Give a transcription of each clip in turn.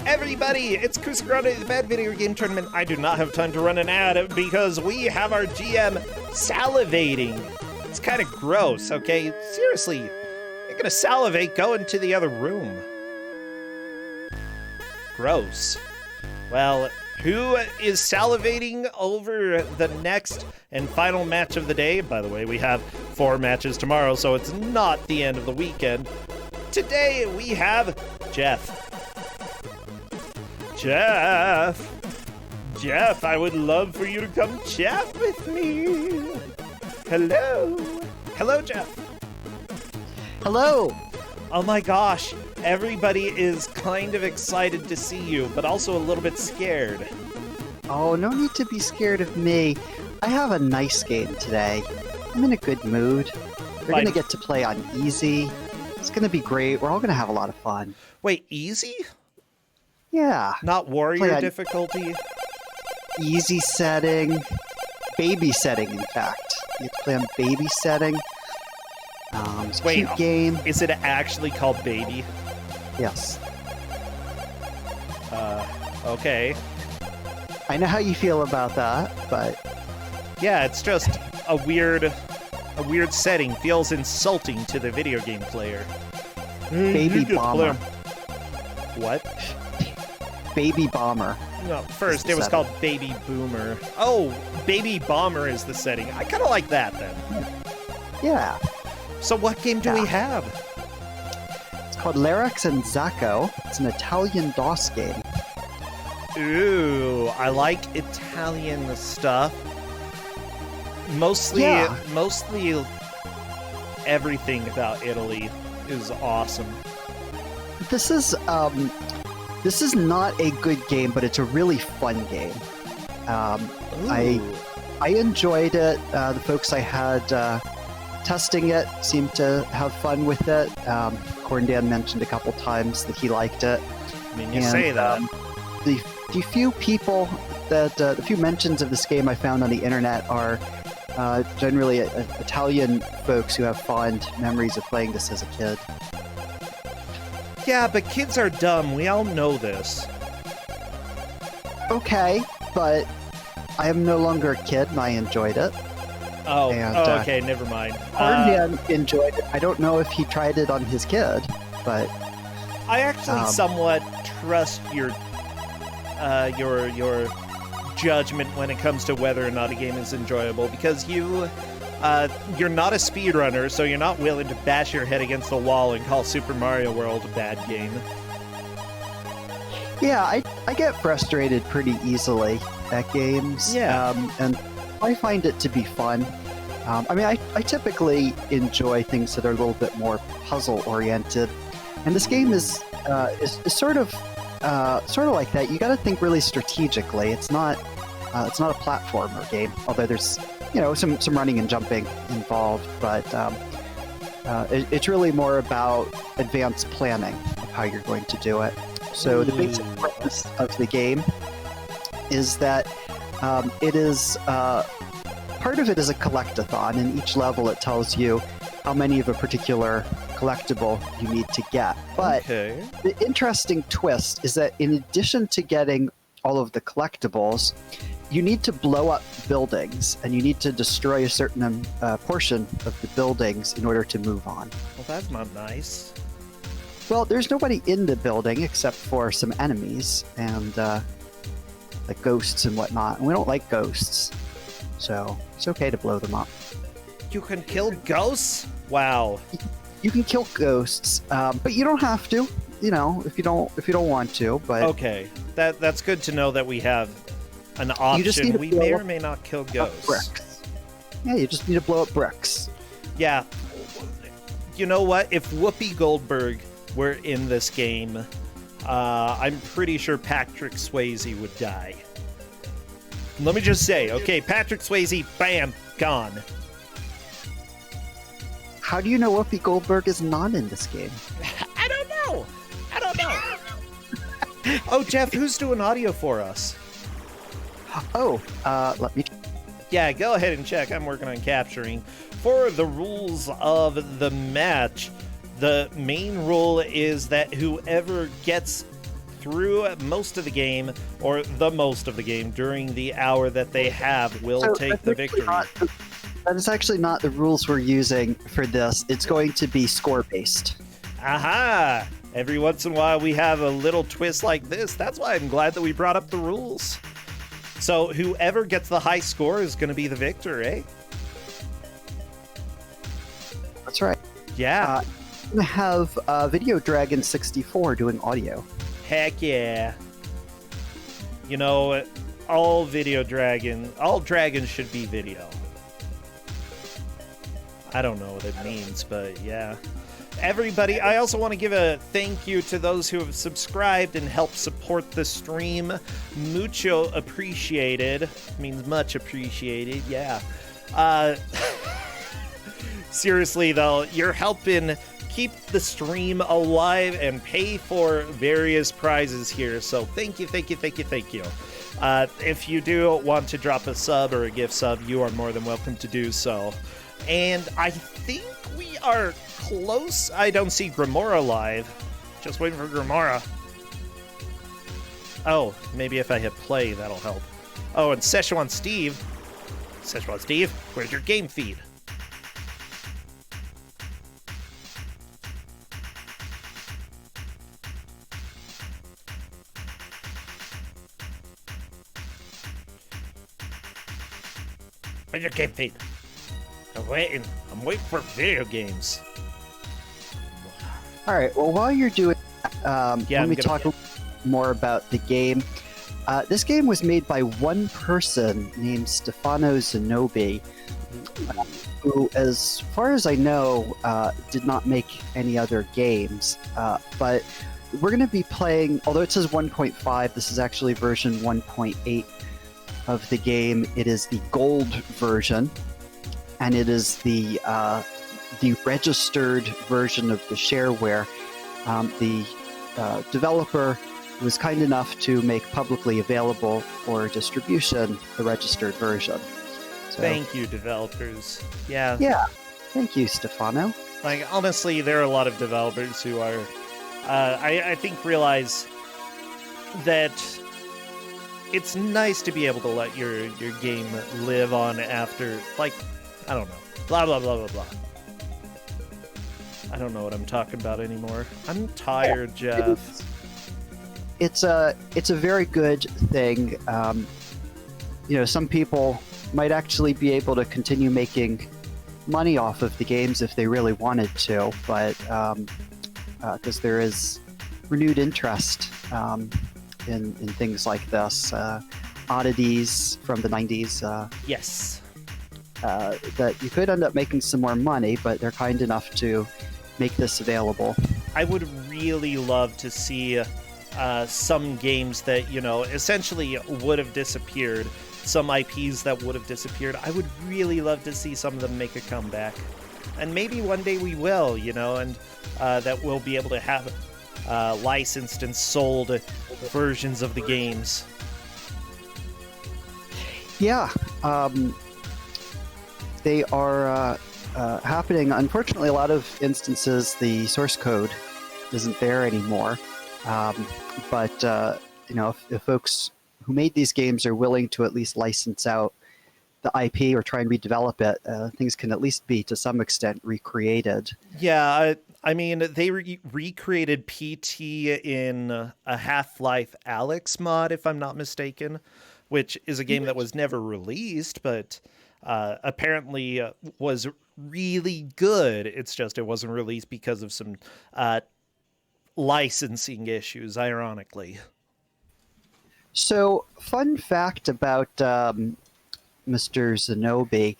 Everybody, it's Ku5ogrande, the Bad Video Game Tournament. I do not have time to run an ad because we have our GM salivating. It's kind of gross, okay? Seriously, you're gonna salivate, go into the other room. Gross. Well, who is salivating over the next and final match of the day? By the way, we have 4 matches tomorrow, so it's not the end of the weekend. Today, we have Jeff. Jeff, I would love for you to come chat with me. Hello, Jeff. Hello. Oh my gosh, everybody is kind of excited to see you, but also a little bit scared. Oh, no need to be scared of me. I have a nice game today. I'm in a good mood. We're going to get to play on easy. It's going to be great. We're all going to have a lot of fun. Wait, easy? Yeah. Not warrior difficulty? Easy setting. Baby setting, in fact. You have to play on baby setting. It's a cute game. Is it actually called baby? Yes. Okay. I know how you feel about that, but... Yeah, it's just a weird setting. Feels insulting to the video game player. Baby bomber. What? Baby bomber. No, first it was called Baby Boomer. Oh, Baby Bomber is the setting. I kind of like that then. Yeah. So what game do we have? It's called Larax and Zaco. It's an Italian DOS game. Ooh, I like Italian stuff. Mostly everything about Italy is awesome. This is not a good game, but it's a really fun game. I enjoyed it. The folks I had testing it seemed to have fun with it. Corndan mentioned a couple times that he liked it. I mean, you say that. The few people the few mentions of this game I found on the internet are generally Italian folks who have fond memories of playing this as a kid. Yeah, but kids are dumb. We all know this. Okay, but I am no longer a kid, and I enjoyed it. Okay, never mind. Corndan enjoyed it. I don't know if he tried it on his kid, but... I actually somewhat trust your judgment when it comes to whether or not a game is enjoyable, because you're not a speedrunner, so you're not willing to bash your head against the wall and call Super Mario World a bad game. Yeah, I get frustrated pretty easily at games. Yeah. And I find it to be fun. I mean, I typically enjoy things that are a little bit more puzzle-oriented. And this game is sort of like that. You got to think really strategically. It's not a platformer game, although there's some running and jumping involved. But it's really more about advanced planning of how you're going to do it. So the basic premise of the game is that it is part of it is a collectathon. In each level, it tells you how many of a particular collectible you need to get. But the interesting twist is that in addition to getting all of the collectibles, you need to blow up buildings, and you need to destroy a certain portion of the buildings in order to move on. Well, that's not nice. Well, there's nobody in the building except for some enemies and like ghosts and whatnot. And we don't like ghosts, so it's okay to blow them up. You can kill ghosts? Wow. You can kill ghosts, but you don't have to. If you don't want to. But okay, that's good to know that we have an option. We may or may not kill ghosts. Bricks. Yeah, you just need to blow up bricks. Yeah. You know what? If Whoopi Goldberg were in this game, I'm pretty sure Patrick Swayze would die. Let me just say, okay, Patrick Swayze, bam, gone. How do you know Whoopi Goldberg is not in this game? I don't know. Oh, Jeff, who's doing audio for us? Oh, let me... Yeah, go ahead and check. I'm working on capturing. For the rules of the match, the main rule is that whoever gets through most of the game, or the most of the game, during the hour that they have will take the victory. That is actually not the rules we're using for this. It's going to be score-based. Aha! Every once in a while we have a little twist like this. That's why I'm glad that we brought up the rules. So whoever gets the high score is going to be the victor, eh? That's right. Yeah. I'm going to have Video Dragon 64 doing audio. Heck yeah. You know, all dragons should be video. I don't know what it means, but yeah. Everybody, I also want to give a thank you to those who have subscribed and helped support the stream. Mucho appreciated. Means much appreciated, yeah. Seriously, though, you're helping keep the stream alive and pay for various prizes here. So thank you, thank you, thank you, thank you. If you do want to drop a sub or a gift sub, you are more than welcome to do so. And I think we are close. I don't see Grimora live. Just waiting for Grimora. Oh, maybe if I hit play, that'll help. Oh, and Szechuan Steve. Szechuan Steve, where's your game feed? Where's your game feed? I'm waiting for video games. All right. Well, while you're doing that, let me talk a little more about the game. This game was made by one person named Stefano Zanobi, who, as far as I know, did not make any other games. But we're going to be playing, although it says 1.5, this is actually version 1.8 of the game. It is the gold version, and it is the registered version of the shareware. The developer was kind enough to make publicly available for distribution the registered version. So, thank you, developers. Yeah. Yeah. Thank you, Stefano. Like, honestly, there are a lot of developers who are, I think, realize that it's nice to be able to let your game live on after, like, I don't know, blah, blah, blah, blah, blah. I don't know what I'm talking about anymore. I'm tired, Jeff. It's a very good thing. Some people might actually be able to continue making money off of the games if they really wanted to, but because there is renewed interest in things like this, oddities from the 90s. Yes. That you could end up making some more money, but they're kind enough to make this available. I would really love to see some games that, essentially would have disappeared, some IPs that would have disappeared. I would really love to see some of them make a comeback. And maybe one day we will, and that we'll be able to have licensed and sold versions of the games. Yeah. They are happening. Unfortunately, a lot of instances, the source code isn't there anymore. But if folks who made these games are willing to at least license out the IP or try and redevelop it, things can at least be, to some extent, recreated. Yeah, I mean, they recreated PT in a Half-Life Alyx mod, if I'm not mistaken, which is a game that was never released, but apparently was really good. It's just it wasn't released because of some licensing issues, ironically. So, fun fact about Mr. Zanobi.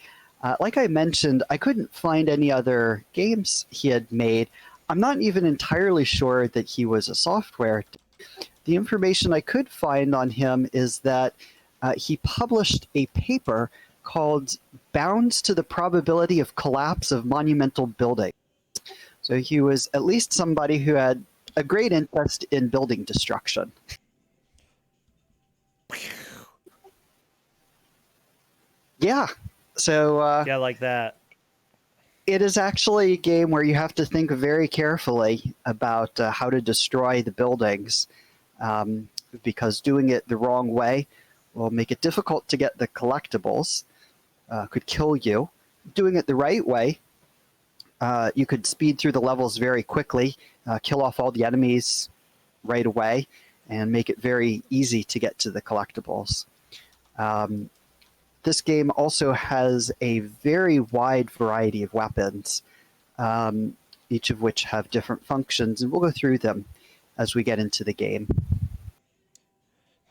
Like I mentioned, I couldn't find any other games he had made. I'm not even entirely sure that he was a software. The information I could find on him is that he published a paper called Bounds to the Probability of Collapse of Monumental Buildings. So he was at least somebody who had a great interest in building destruction. Yeah. So yeah, like that. It is actually a game where you have to think very carefully about how to destroy the buildings. because doing it the wrong way will make it difficult to get the collectibles, could kill you. Doing it the right way, you could speed through the levels very quickly, kill off all the enemies right away, and make it very easy to get to the collectibles. This game also has a very wide variety of weapons, each of which have different functions, and we'll go through them as we get into the game.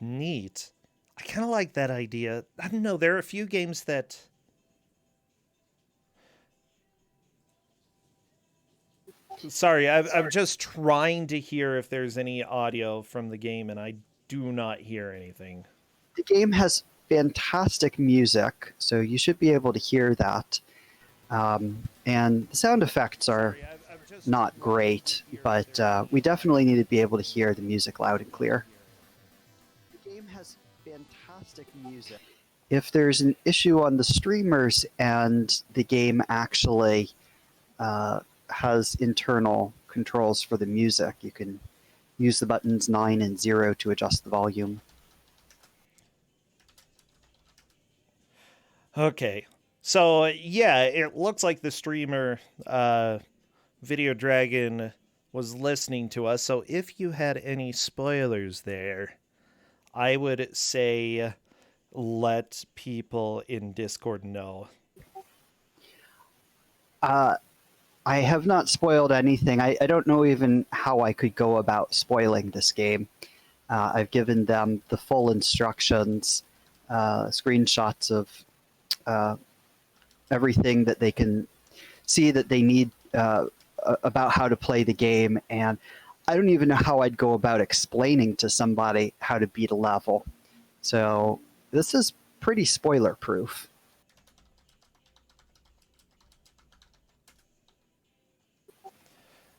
Neat. I kind of like that idea. I don't know, there are a few games that... Sorry, I'm just trying to hear if there's any audio from the game, and I do not hear anything. The game has fantastic music, so you should be able to hear that. And the sound effects are not great, but we definitely need to be able to hear the music loud and clear. The game has fantastic music. If there's an issue on the streamers and the game actually has internal controls for the music, you can use the buttons 9 and 0 to adjust the volume. Okay, so yeah, it looks like the streamer, Video Dragon, was listening to us. So if you had any spoilers there, I would say let people in Discord know. I have not spoiled anything. I don't know even how I could go about spoiling this game. I've given them the full instructions, screenshots of everything that they can see that they need about how to play the game, and I don't even know how I'd go about explaining to somebody how to beat a level. So this is pretty spoiler-proof.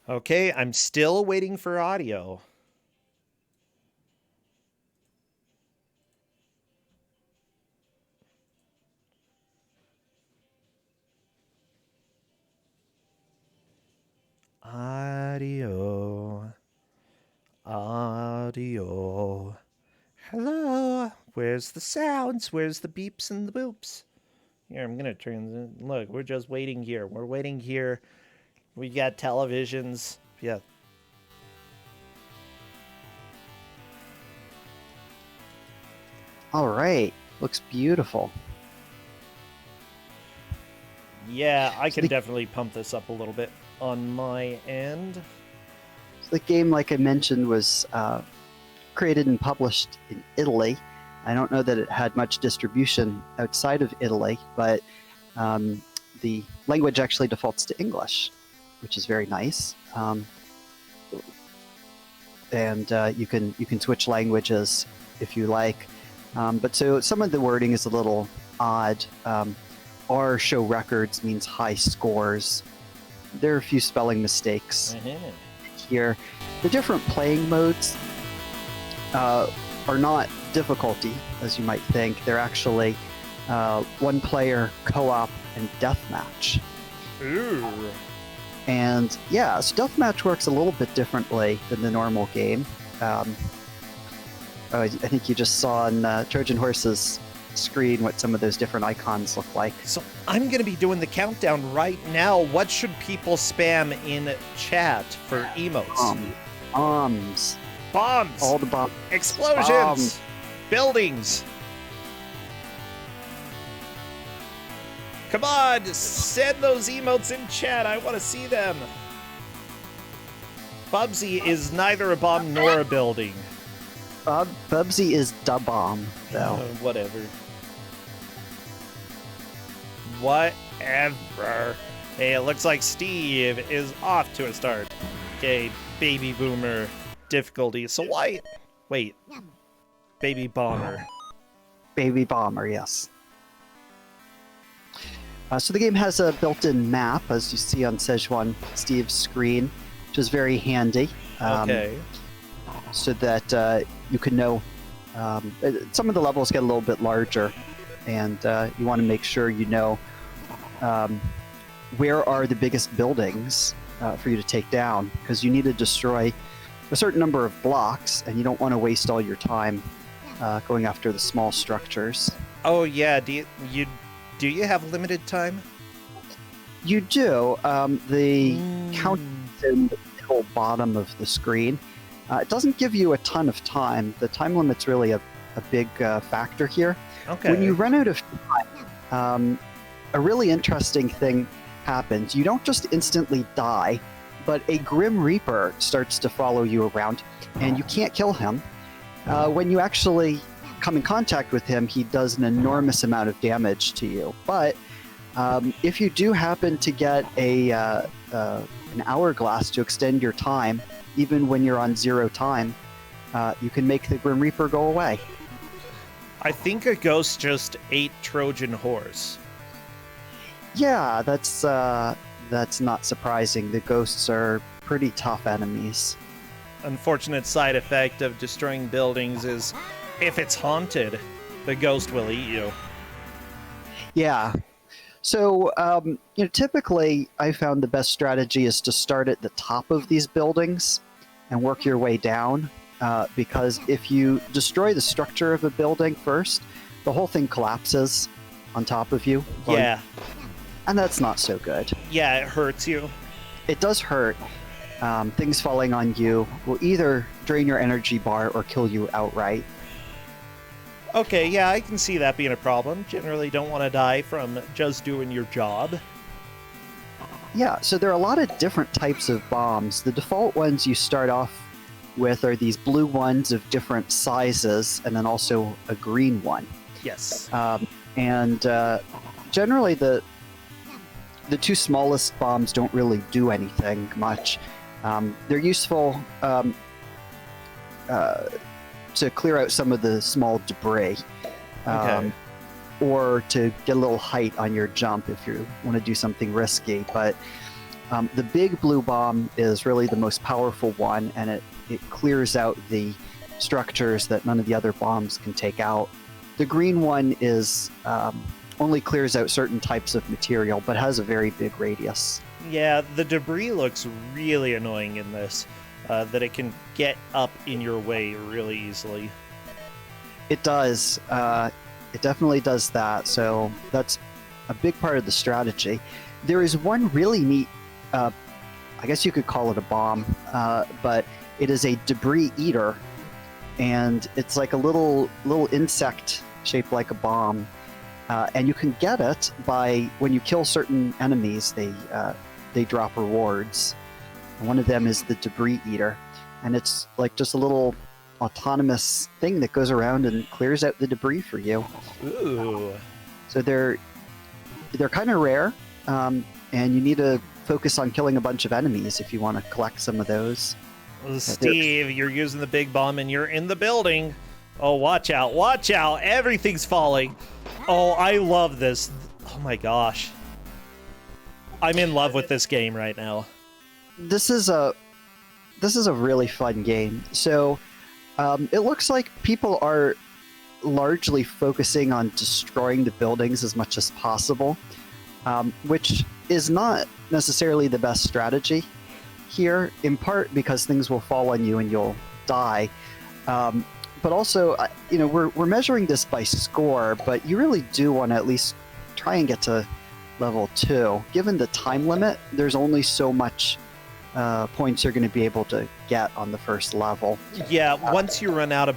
Okay, I'm still waiting for audio. Audio. Audio. Hello. Where's the sounds? Where's the beeps and the boops? Here, I'm gonna turn. Look, we're just waiting here. We're waiting here. We got televisions. Yeah. All right. Looks beautiful. Yeah, I can definitely pump this up a little bit on my end. So the game, like I mentioned, was created and published in Italy. I don't know that it had much distribution outside of Italy, but the language actually defaults to English, which is very nice. And you can switch languages if you like. But so some of the wording is a little odd. R show records means high scores. There are a few spelling mistakes here. The different playing modes are not difficulty, as you might think. They're actually one-player co-op and deathmatch. Ooh. And yeah, so deathmatch works a little bit differently than the normal game. I think you just saw on Trojan Horse's screen what some of those different icons look like. So I'm going to be doing the countdown right now. What should people spam in chat for emotes? Bombs. Bombs. All the bombs. Explosions. Bombs. Buildings. Come on, send those emotes in chat. I want to see them. Bubsy is neither a bomb nor a building. Bubsy is da bomb, though. Whatever. Whatever. Hey, it looks like Steve is off to a start. Okay, baby boomer difficulty. So why? Wait. Baby bomber. Baby bomber, yes. So the game has a built-in map, as you see on Szechuan Steve's screen, which is very handy. Okay. So that you can know some of the levels get a little bit larger, and you want to make sure you know where are the biggest buildings for you to take down, because you need to destroy a certain number of blocks, and you don't want to waste all your time going after the small structures. Oh yeah, do you have limited time? You do. The count is in the middle bottom of the screen. It doesn't give you a ton of time. The time limit's really a big factor here. Okay. When you run out of time, a really interesting thing happens. You don't just instantly die, but a Grim Reaper starts to follow you around, and you can't kill him. When you actually come in contact with him, he does an enormous amount of damage to you. But if you do happen to get an hourglass to extend your time, even when you're on 0 time, you can make the Grim Reaper go away. I think a ghost just ate Trojan horse. Yeah, that's not surprising. The ghosts are pretty tough enemies. Unfortunate side effect of destroying buildings is if it's haunted, the ghost will eat you. Yeah. So, typically I found the best strategy is to start at the top of these buildings and work your way down, because if you destroy the structure of a building first, the whole thing collapses on top of you. Yeah. And that's not so good. Yeah, it hurts you. It does hurt. Things falling on you will either drain your energy bar or kill you outright. Okay, yeah, I can see that being a problem. Generally don't want to die from just doing your job. Yeah, so there are a lot of different types of bombs. The default ones you start off with are these blue ones of different sizes, and then also a green one. Yes. Generally the 2 smallest bombs don't really do anything much. They're useful to clear out some of the small debris, or to get a little height on your jump if you want to do something risky. But the big blue bomb is really the most powerful one, and it clears out the structures that none of the other bombs can take out. The green one is only clears out certain types of material, but has a very big radius. Yeah, the debris looks really annoying in this, that it can get up in your way really easily. It does. It definitely does that, so that's a big part of the strategy. There is one really neat, I guess you could call it a bomb, but it is a debris eater, and it's like a little insect shaped like a bomb. And you can get it by, when you kill certain enemies, they drop rewards. And one of them is the debris eater, and it's like just a little autonomous thing that goes around and clears out the debris for you. Ooh. So they're kind of rare, and you need to focus on killing a bunch of enemies if you want to collect some of those. Steve, you're using the big bomb and you're in the building. Oh, watch out, watch out. Everything's falling. Oh, I love this. Oh my gosh. I'm in love with this game right now. This is a really fun game. So it looks like people are largely focusing on destroying the buildings as much as possible, which is not necessarily the best strategy here, in part because things will fall on you and you'll die. But also, we're measuring this by score, but you really do want to at least try and get to level 2. Given the time limit, there's only so much points you're going to be able to get on the first level. Yeah, once you run out of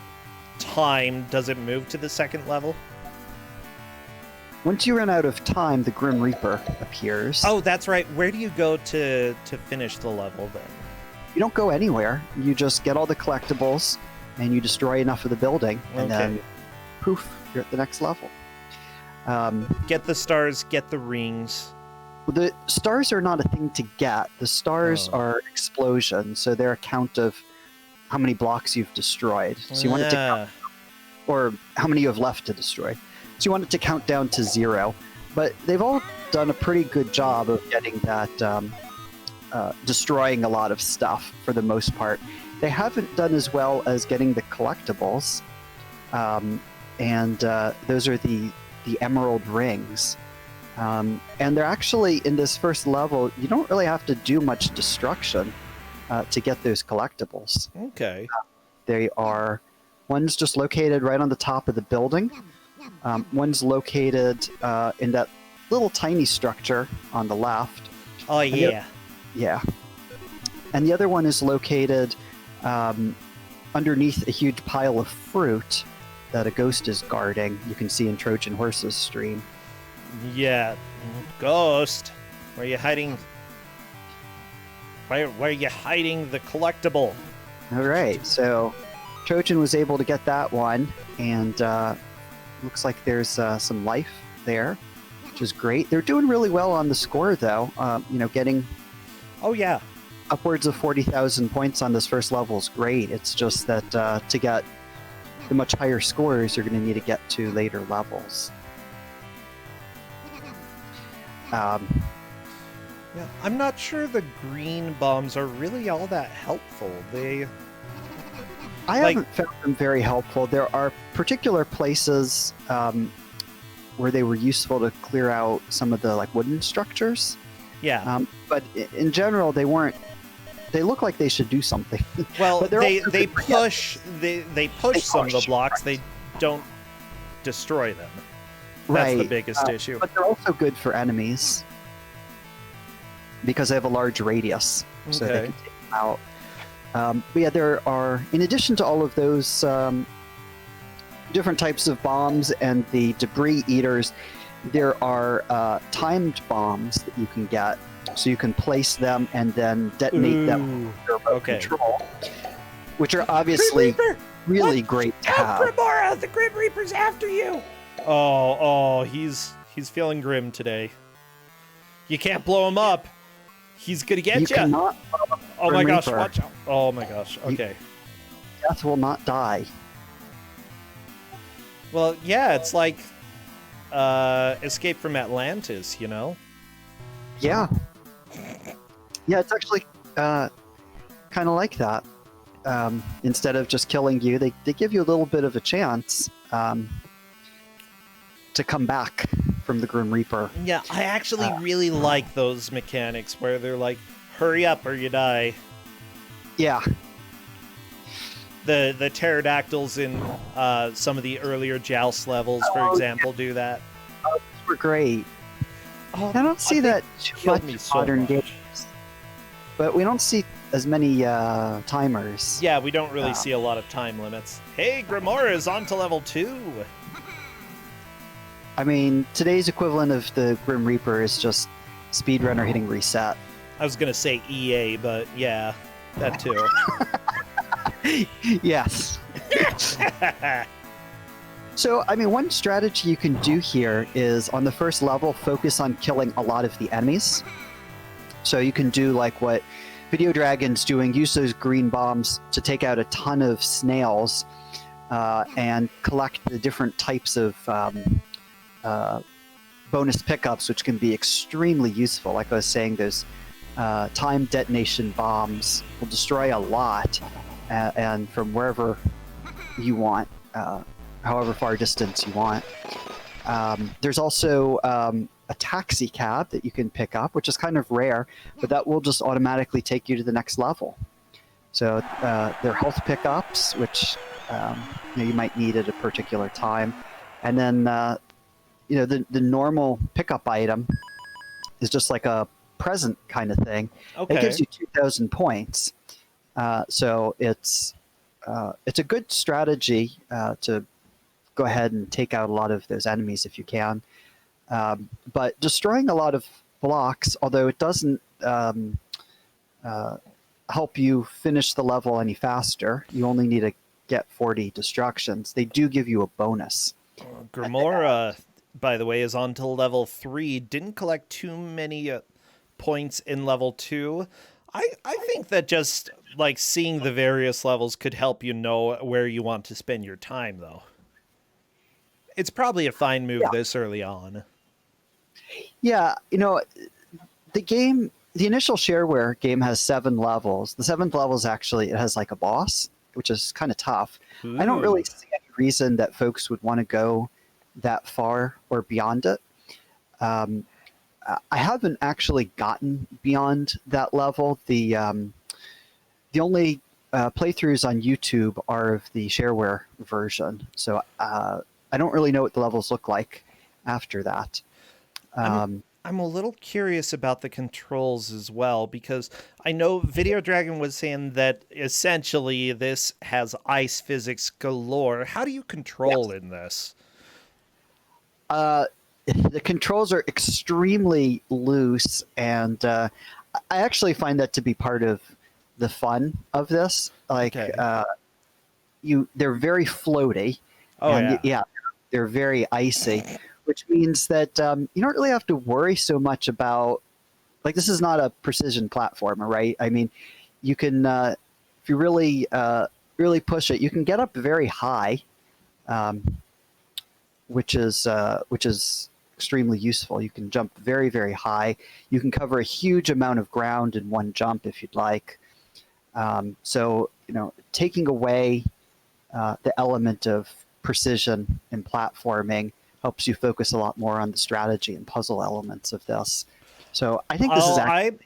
time, does it move to the second level? Once you run out of time, the Grim Reaper appears. Oh, that's right. Where do you go to finish the level then? You don't go anywhere. You just get all the collectibles, and you destroy enough of the building, and then poof, you're at the next level. Get the stars, get the rings. The stars are not a thing to get. The stars are explosions, so they're a count of how many blocks you've destroyed. So you want it to count, or how many you have left to destroy. So you want it to count down to 0. But they've all done a pretty good job of getting that, destroying a lot of stuff for the most part. They haven't done as well as getting the collectibles, and those are the emerald rings. And they're actually, in this first level, you don't really have to do much destruction. to get those collectibles. Okay. They are, one's just located right on the top of the building. One's located in that little tiny structure on the left. Oh, yeah. Yeah. And the other one is located underneath a huge pile of fruit that a ghost is guarding. You can see in Trojan Horse's stream. Yeah. Ghost. Where are you hiding? Where are you hiding the collectible? All right, so Trojan was able to get that one, and looks like there's some life there, which is great. They're doing really well on the score, though. Getting Oh, yeah. upwards of 40,000 points on this first level is great. It's just that to get the much higher scores, you're going to need to get to later levels. Yeah, I'm not sure the green bombs are really all that helpful. I haven't found them very helpful. There are particular places where they were useful to clear out some of the wooden structures. Yeah. But in general, they weren't. They look like they should do something. Well, they push some of the blocks. They don't destroy them. That's the biggest issue. But they're also good for enemies because they have a large radius, so they can take them out. But yeah, there are, in addition to all of those different types of bombs and the debris eaters, there are timed bombs that you can get. So you can place them and then detonate them with your remote control, which are obviously really great to have. Grimora, the Grim Reaper's after you! Oh, he's feeling grim today. You can't blow him up. He's gonna get you. Cannot Oh my gosh, watch out. Oh my gosh, okay. Death will not die. Well, yeah, it's like Escape from Atlantis, you know? Yeah. Yeah, it's actually kind of like that. Instead of just killing you, they give you a little bit of a chance to come back from the Grim Reaper. Yeah, I actually really like those mechanics where they're like, hurry up or you die. Yeah. The pterodactyls in some of the earlier Joust levels, for example, do that. Oh, those were great. Oh, I don't see that too much in modern games. But we don't see as many timers. Yeah, we don't really see a lot of time limits. Hey, Grimora is on to level 2. I mean, today's equivalent of the Grim Reaper is just speedrunner hitting reset. I was going to say EA, but yeah, that too. Yes. So, I mean, one strategy you can do here is on the first level, focus on killing a lot of the enemies. So you can do like what Ku5ograde's doing, use those green bombs to take out a ton of snails and collect the different types of bonus pickups, which can be extremely useful. Like I was saying, those time detonation bombs will destroy a lot, and from wherever you want, however far distance you want. There's also a taxi cab that you can pick up, which is kind of rare, but that will just automatically take you to the next level. So they're health pickups, which you might need at a particular time. And then the normal pickup item is just like a present kind of thing. Okay. It gives you 2,000 points. So it's a good strategy to go ahead and take out a lot of those enemies if you can. But destroying a lot of blocks, although it doesn't help you finish the level any faster, you only need to get 40 destructions. They do give you a bonus. Grimora, by the way, is on to level 3. Didn't collect too many points in level 2. I think that just like seeing the various levels could help you know where you want to spend your time, though. It's probably a fine move this early on. Yeah, the initial shareware game has 7 levels. The 7th level is actually, it has like a boss, which is kind of tough. Ooh. I don't really see any reason that folks would want to go that far or beyond it. I haven't actually gotten beyond that level. The the only playthroughs on YouTube are of the shareware version, so I don't really know what the levels look like after that. I'm a little curious about the controls as well, because I know Video Dragon was saying that essentially this has ice physics galore. How do you control in this? The controls are extremely loose, and I actually find that to be part of the fun of this. Like, Okay. they're very floaty, Oh, and yeah. they're very icy, which means that you don't really have to worry so much about, like, this is not a precision platformer, right? I mean, you can if you really push it, you can get up very high, um, which is extremely useful. You can jump very, very high. You can cover a huge amount of ground in one jump if you'd like. So, taking away the element of precision in platforming helps you focus a lot more on the strategy and puzzle elements of this. So I think this is actually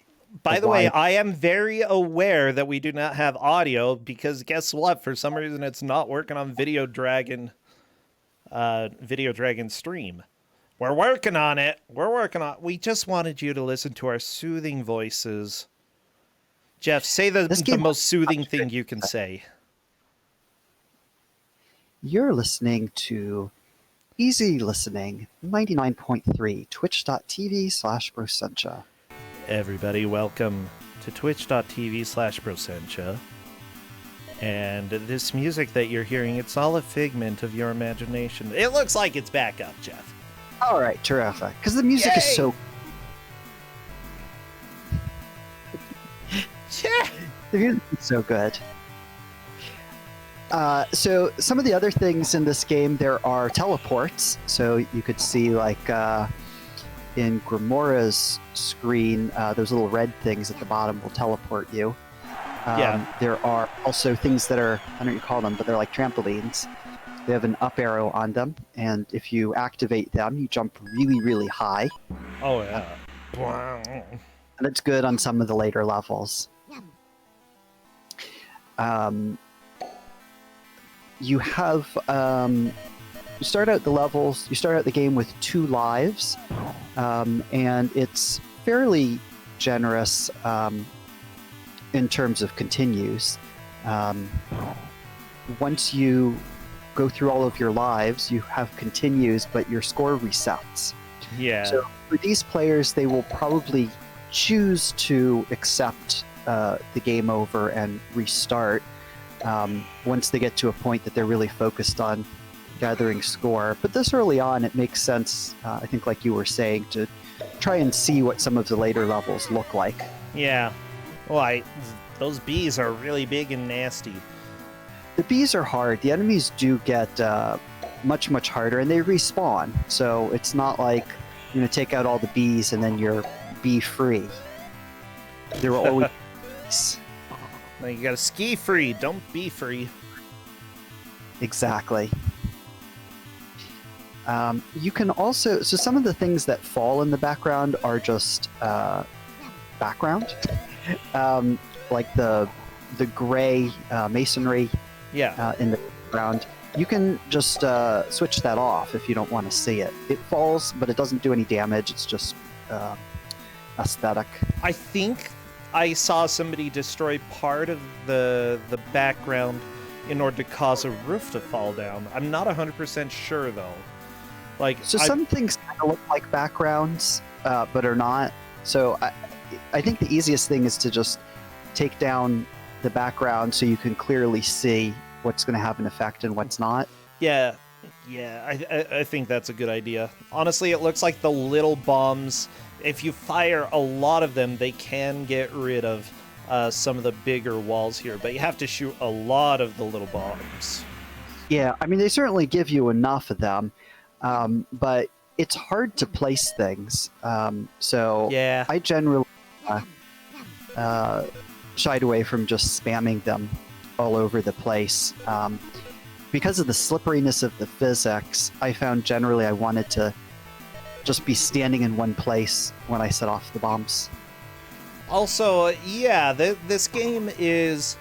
By the way, I am very aware that we do not have audio, because guess what? For some reason, it's not working on Video Dragon stream. We're working on it. We just wanted you to listen to our soothing voices. Jeff, say the most soothing thing you can say. You're listening to Easy Listening 99.3, twitch.tv/Brosentia. Everybody, welcome to twitch.tv/Brosentia. And this music that you're hearing, it's all a figment of your imagination. It looks like it's back up, Jeff. All right, terrific. Because the music is so... The music is so good. So some of the other things in this game, there are teleports. So you could see, like, in Grimora's screen, those little red things at the bottom will teleport you. There are also things that are, I don't know what you call them, but they're like trampolines. They have an up arrow on them, and if you activate them, you jump really, really high. Oh, yeah. And it's good on some of the later levels. You have, you start out the game with 2 lives, and it's fairly generous in terms of continues. Once you go through all of your lives, you have continues, but your score resets. Yeah. So for these players, they will probably choose to accept the game over and restart once they get to a point that they're really focused on gathering score. But this early on, it makes sense, I think, like you were saying, to try and see what some of the later levels look like. Yeah. Well, those bees are really big and nasty. The bees are hard. The enemies do get much, much harder, and they respawn. So it's not like, take out all the bees and then you're bee-free. There will always be bees. Now you gotta ski free, don't be free. Exactly. You can also... So some of the things that fall in the background are just background. Like the gray masonry in the background. You can just switch that off if you don't want to see it. It falls, but it doesn't do any damage. It's just aesthetic. I think I saw somebody destroy part of the background in order to cause a roof to fall down. I'm not 100% sure, though. Some things kind of look like backgrounds, but are not. So I think the easiest thing is to just take down the background so you can clearly see what's going to have an effect and what's not. Yeah, I think that's a good idea. Honestly, it looks like the little bombs, if you fire a lot of them, they can get rid of some of the bigger walls here, but you have to shoot a lot of the little bombs. Yeah, I mean, they certainly give you enough of them, but it's hard to place things. So yeah. I generally shied away from just spamming them all over the place. Because of the slipperiness of the physics, I found generally I wanted to just be standing in one place when I set off the bombs. Also, yeah, this game is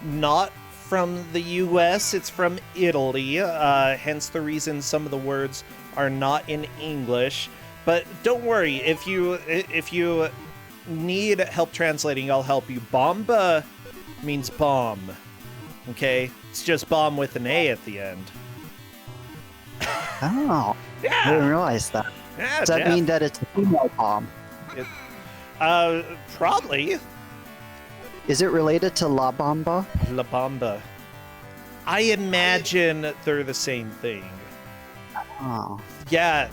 not from the US, it's from Italy, hence the reason some of the words are not in English. But don't worry, if you need help translating, I'll help you. Bomba means bomb, okay? It's just bomb with an A at the end. Oh, Yeah. I didn't realize that. Yeah, Does that Jeff. mean that it's a female bomb? Probably. Is it related to La Bamba? La Bamba. I imagine they're the same thing. Oh. Yeah,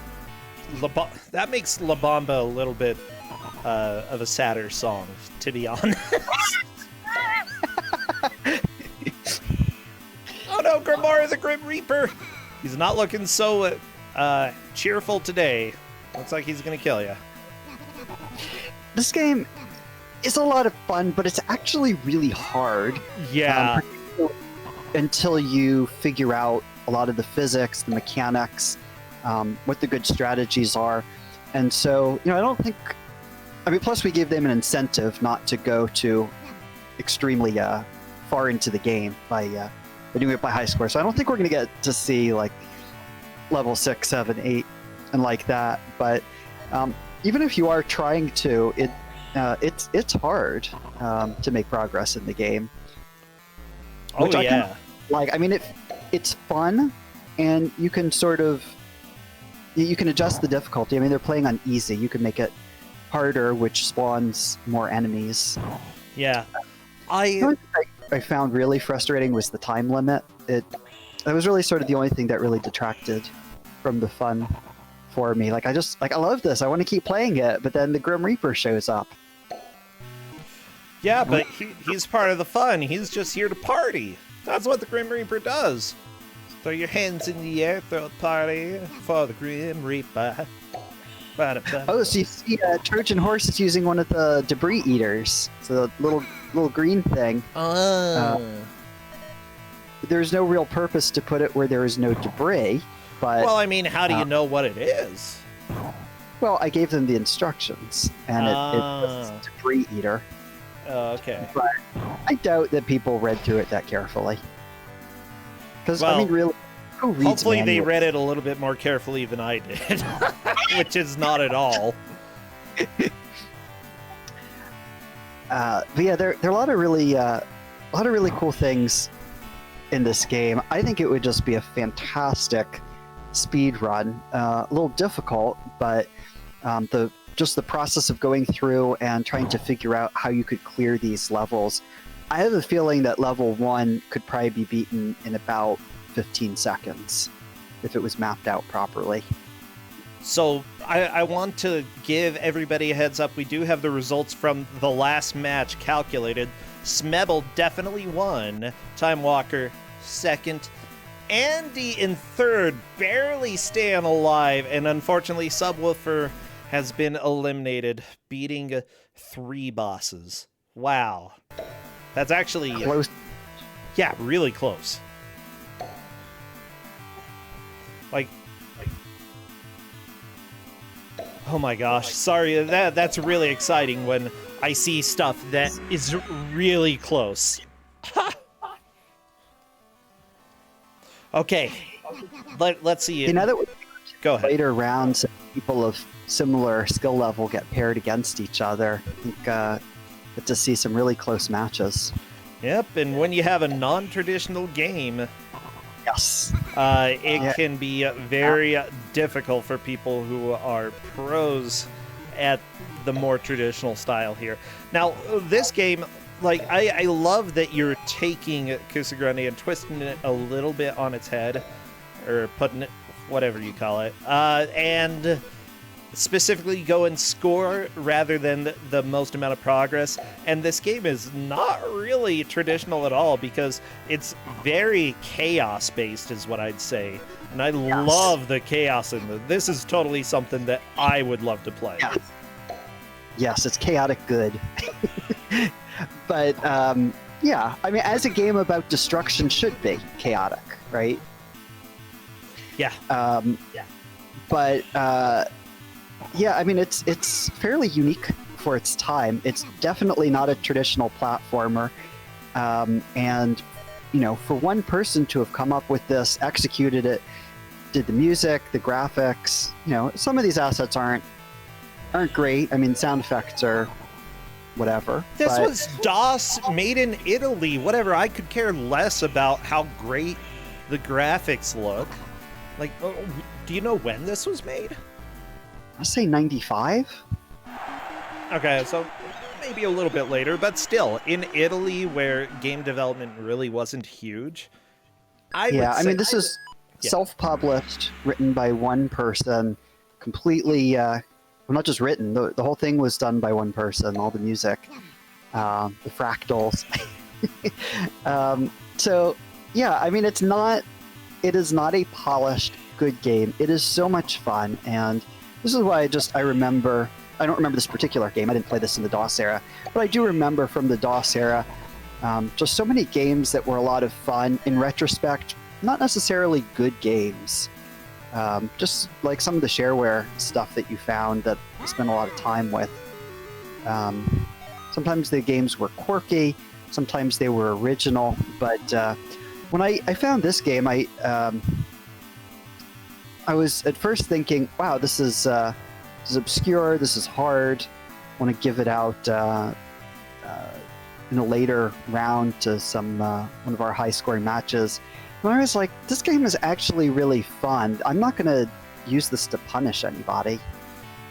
that makes La Bamba a little bit of a sadder song, to be honest. Oh no, Grimbar is a Grim Reaper! He's not looking so cheerful today. Looks like he's gonna kill you. This game is a lot of fun, but it's actually really hard. Yeah. Until you figure out a lot of the physics, the mechanics, what the good strategies are. And so, I don't think... I mean, plus we gave them an incentive not to go to extremely far into the game by doing it by high score. So I don't think we're going to get to see, like, level 6, 7, 8, and like that. But even if you are trying to, it's hard to make progress in the game. Oh, yeah. It's fun, and you can you can adjust the difficulty. I mean, they're playing on easy. You can make it harder, which spawns more enemies. Yeah. The only thing I found really frustrating was the time limit. That was really sort of the only thing that really detracted from the fun for me. Like, I love this. I want to keep playing it, but then the Grim Reaper shows up. Yeah, but he's part of the fun. He's just here to party. That's what the Grim Reaper does. Throw your hands in the air, throw a party for the Grim Reaper. Oh, so you see Trojan Horse is using one of the debris eaters. So the little green thing. There's no real purpose to put it where there is no debris, but... Well, I mean, how do you know what it is? Well, I gave them the instructions, and it's a debris eater. Okay. But I doubt that people read through it that carefully. Because, Well, I mean, really, who reads hopefully they manuals? read it a little bit more carefully than I did, which is not at all. But yeah, there are a lot of really cool things in this game. I think it would just be a fantastic speed run. A little difficult, but the process of going through and trying to figure out how you could clear these levels. I have a feeling that level 1 could probably be beaten in about 15 seconds if it was mapped out properly. So I want to give everybody a heads up. We do have the results from the last match calculated. Smebble definitely won. Time Walker second. Andy in third, barely staying alive. And unfortunately, Subwoofer has been eliminated, beating 3 bosses. Wow. That's actually... Close. Yeah, really close. Like... Oh my gosh, sorry, that's really exciting when I see stuff that is really close. Okay, let's see. Now that we Go ahead. later rounds, people of similar skill level get paired against each other. I think get to see some really close matches. Yep, and when you have a non-traditional game, Yes. it can be very difficult for people who are pros at the more traditional style here. Now, this game, like, I love that you're taking Ku5ogrande and twisting it a little bit on its head, or putting it, whatever you call it, and specifically go and score rather than the most amount of progress. And this game is not really traditional at all because it's very chaos based is what I'd say, and I love the chaos in this is totally something that I would love to play. Yes, it's chaotic good. But yeah, I mean, as a game about destruction should be chaotic, right? Yeah. But yeah, I mean, it's fairly unique for its time. It's definitely not a traditional platformer. And, you know, for one person to have come up with this, executed it, did the music, the graphics, you know, some of these assets aren't great. I mean, sound effects are whatever. This was DOS made in Italy. Whatever. I could care less about how great the graphics look. Like, do you know when this was made? I say 95. Okay, so maybe a little bit later, but still, in Italy, where game development really wasn't huge, I mean, this is self-published, written by one person, completely. Well, not just written. The whole thing was done by one person. All the music, the fractals. So yeah, I mean, it is not a polished good game. It is so much fun, and this is why I remember. I don't remember this particular game. I didn't play this in the DOS era, but I do remember from the DOS era just so many games that were a lot of fun. In retrospect, not necessarily good games. Just like some of the shareware stuff that you found that you spent a lot of time with. Sometimes the games were quirky, sometimes they were original, but when I found this game, I was at first thinking, wow, this is obscure, this is hard, I want to give it out in a later round to one of our high-scoring matches. And I was like, this game is actually really fun. I'm not going to use this to punish anybody.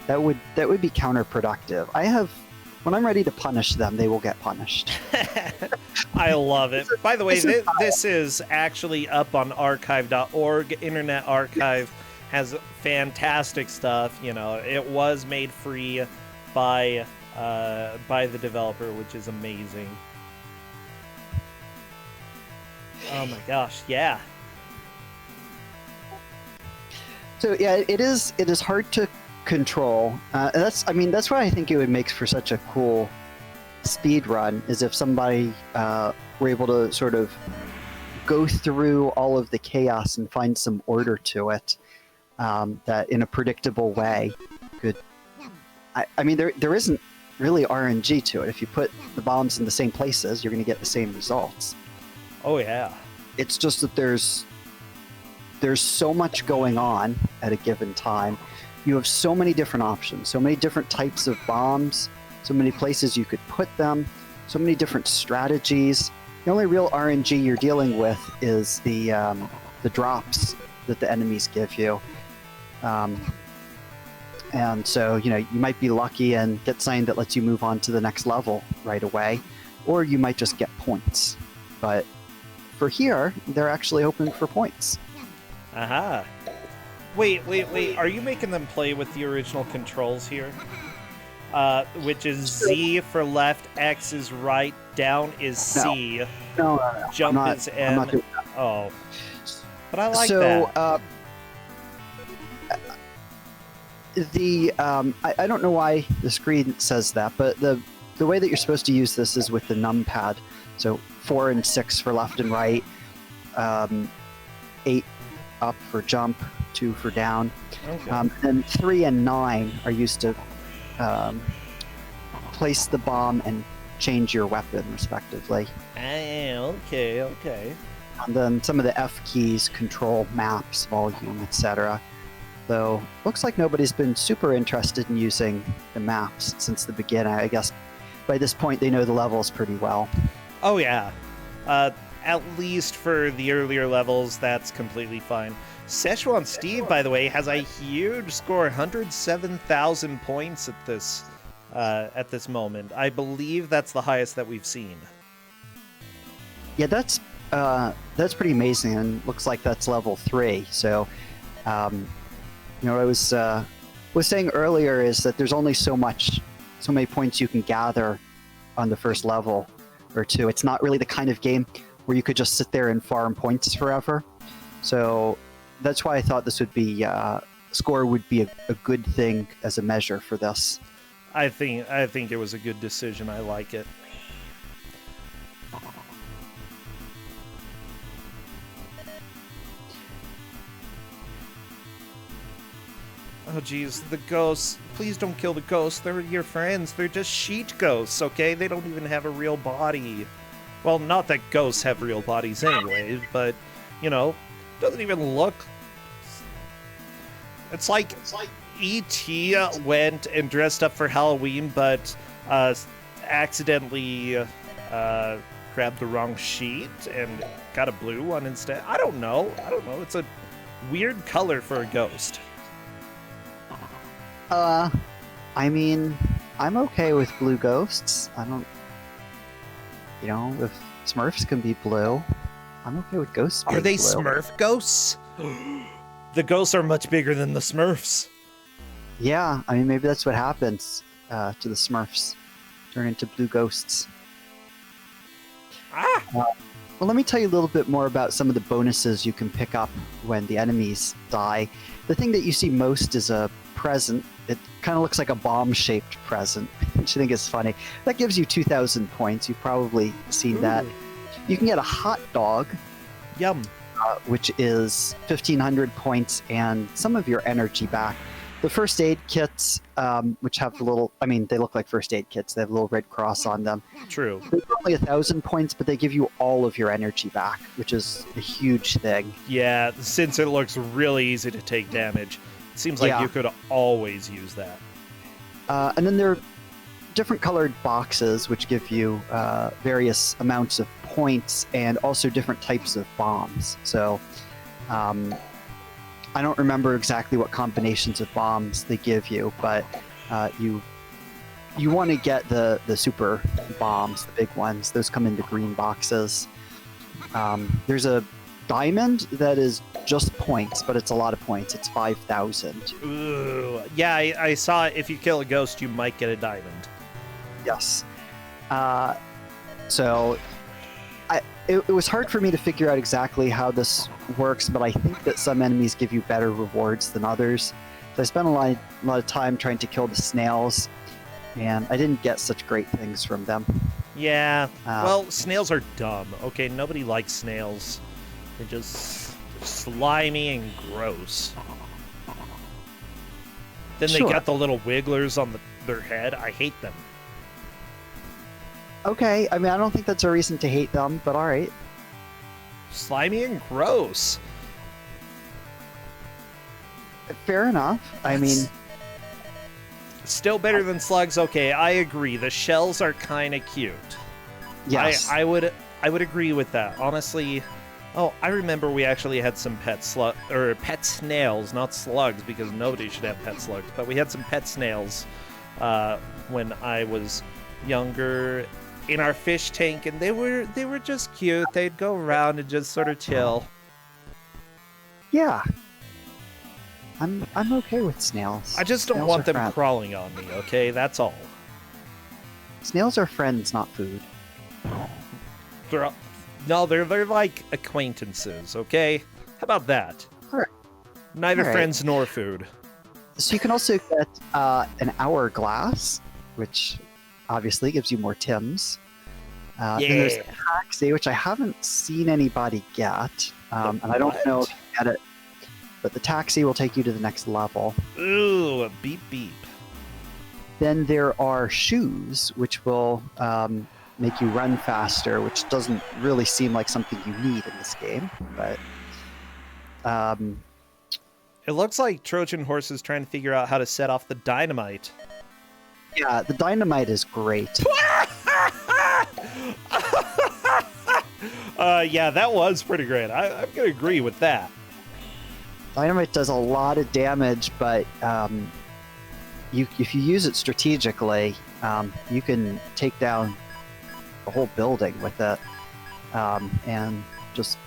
That would be counterproductive. When I'm ready to punish them, they will get punished. I love it. By the way, this is actually up on archive.org. Internet Archive has fantastic stuff. You know, it was made free by the developer, which is amazing. Oh my gosh, yeah. So yeah, it is hard to control. That's why I think it would make for such a cool speed run, is if somebody were able to sort of go through all of the chaos and find some order to it, that in a predictable way could. I mean, there isn't really RNG to it. If you put the bombs in the same places, you're going to get the same results. Oh yeah. It's just that there's so much going on at a given time. You have so many different options, so many different types of bombs, so many places you could put them, so many different strategies. The only real RNG you're dealing with is the drops that the enemies give you. And so, you know, you might be lucky and get something that lets you move on to the next level right away, or you might just get points. But for here, they're actually hoping for points. Aha. Wait. Are you making them play with the original controls here? Which is Z for left, X is right, down is C. No. Jump is N. Oh. But I like that. I don't know why the screen says that, but the way that you're supposed to use this is with the numpad. So 4 and 6 for left and right, 8 up for jump, 2 for down. Okay. Then 3 and 9 are used to place the bomb and change your weapon, respectively. Okay. And then some of the F keys control maps, volume, etc. Though, looks like nobody's been super interested in using the maps since the beginning. I guess by this point they know the levels pretty well. Oh yeah. At least for the earlier levels, that's completely fine. Szechuan Steve, by the way, has a huge score, 107,000 points at this moment. I believe that's the highest that we've seen. Yeah, that's pretty amazing, and looks like that's level 3. So, you know, what I was saying earlier is that there's only so many points you can gather on the first level or two. It's not really the kind of game where you could just sit there and farm points forever. So that's why I thought this would be score would be a good thing as a measure for this. I think it was a good decision. I like it. Oh, geez, the ghosts. Please don't kill the ghosts. They're your friends. They're just sheet ghosts, okay? They don't even have a real body. Well, not that ghosts have real bodies anyway, but, you know, doesn't even look... It's like E.T. went and dressed up for Halloween, but accidentally grabbed the wrong sheet and got a blue one instead. I don't know. It's a weird color for a ghost. I mean, I'm okay with blue ghosts. I don't... You know, if Smurfs can be blue, I'm okay with ghosts being Are they blue. Smurf ghosts? The ghosts are much bigger than the Smurfs. Yeah, I mean, maybe that's what happens to the Smurfs. Turn into blue ghosts. Well, let me tell you a little bit more about some of the bonuses you can pick up when the enemies die. The thing that you see most is a present. It kind of looks like a bomb-shaped present, which I think is funny. That gives you 2,000 points. You've probably seen that. You can get a hot dog. Yum. Which is 1,500 points and some of your energy back. The first aid kits, which have the little... I mean, they look like first aid kits. They have a little red cross on them. True. They're only 1,000 points, but they give you all of your energy back, which is a huge thing. Yeah, since it looks really easy to take damage, it seems like you could always use that. And then there are different colored boxes, which give you various amounts of points and also different types of bombs. So I don't remember exactly what combinations of bombs they give you, but you want to get the super bombs, the big ones. Those come into green boxes. There's a diamond that is just points, but it's a lot of points. It's 5,000. Ooh. Yeah, I saw if you kill a ghost, you might get a diamond. Yes. So it was hard for me to figure out exactly how this works, but I think that some enemies give you better rewards than others. So I spent a lot of time trying to kill the snails, and I didn't get such great things from them. Yeah. Well, snails are dumb. Okay, nobody likes snails. They're just slimy and gross. Then they got the little wigglers on their head. I hate them. Okay, I mean, I don't think that's a reason to hate them, but alright. Slimy and gross. Fair enough. I mean... Still better than slugs. Okay, I agree. The shells are kind of cute. Yes. I would agree with that. Honestly, I remember we actually had some pet snails, not slugs, because nobody should have pet slugs. But we had some pet snails when I was younger in our fish tank, and they were just cute. They'd go around and just sort of chill. Yeah. I'm okay with snails. I just don't want them crawling on me, okay? That's all. Snails are friends, not food. They're like acquaintances, okay? How about that? Alright. Neither friends nor food. So you can also get an hourglass, which obviously gives you more Tims. Then there's a taxi, which I haven't seen anybody get, and I don't know if you get it. But the taxi will take you to the next level. Ooh, beep beep. Then there are shoes, which will make you run faster, which doesn't really seem like something you need in this game. But it looks like Trojan Horse is trying to figure out how to set off the dynamite. Yeah, the dynamite is great. Yeah, that was pretty great. I'm going to agree with that. Dynamite does a lot of damage, but if you use it strategically, you can take down the whole building with it, and just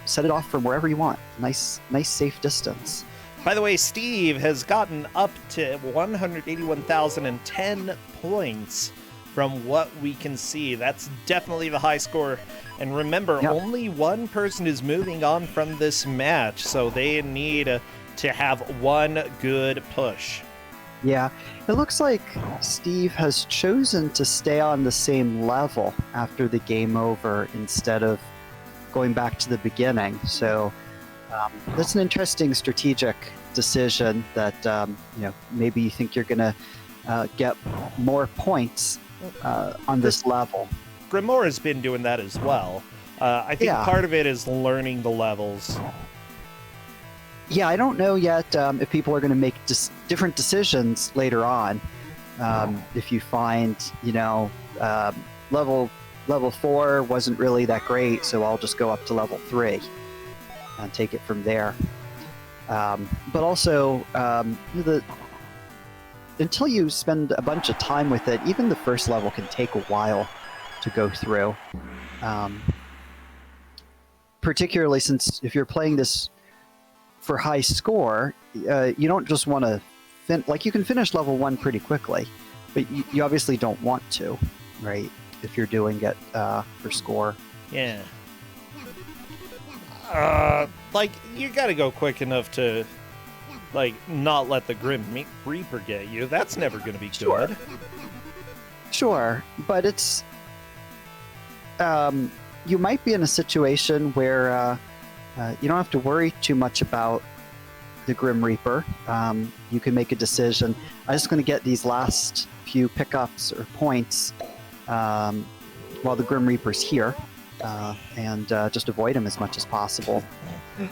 set it off from wherever you want. Nice, safe distance. By the way, Steve has gotten up to 181,010 points from what we can see. That's definitely the high score. And remember, only one person is moving on from this match, so they need to have one good push. Yeah, it looks like Steve has chosen to stay on the same level after the game over instead of going back to the beginning. So That's an interesting strategic decision that maybe you think you're going to get more points on this level. Grimoire has been doing that as well. I think part of it is learning the levels. Yeah, I don't know yet if people are going to make different decisions later on. If you find, level 4 wasn't really that great, so I'll just go up to level 3 and take it from there. But also, until you spend a bunch of time with it, even the first level can take a while to go through. Particularly since if you're playing this for high score, you don't just want to you can finish level 1 pretty quickly, but you obviously don't want to, right? If you're doing it for score. Yeah. You gotta go quick enough to, not let the Grim Reaper get you. That's never gonna be good. Sure, but it's... you might be in a situation where you don't have to worry too much about the Grim Reaper. You can make a decision. I'm just going to get these last few pickups or points while the Grim Reaper's here, and just avoid him as much as possible.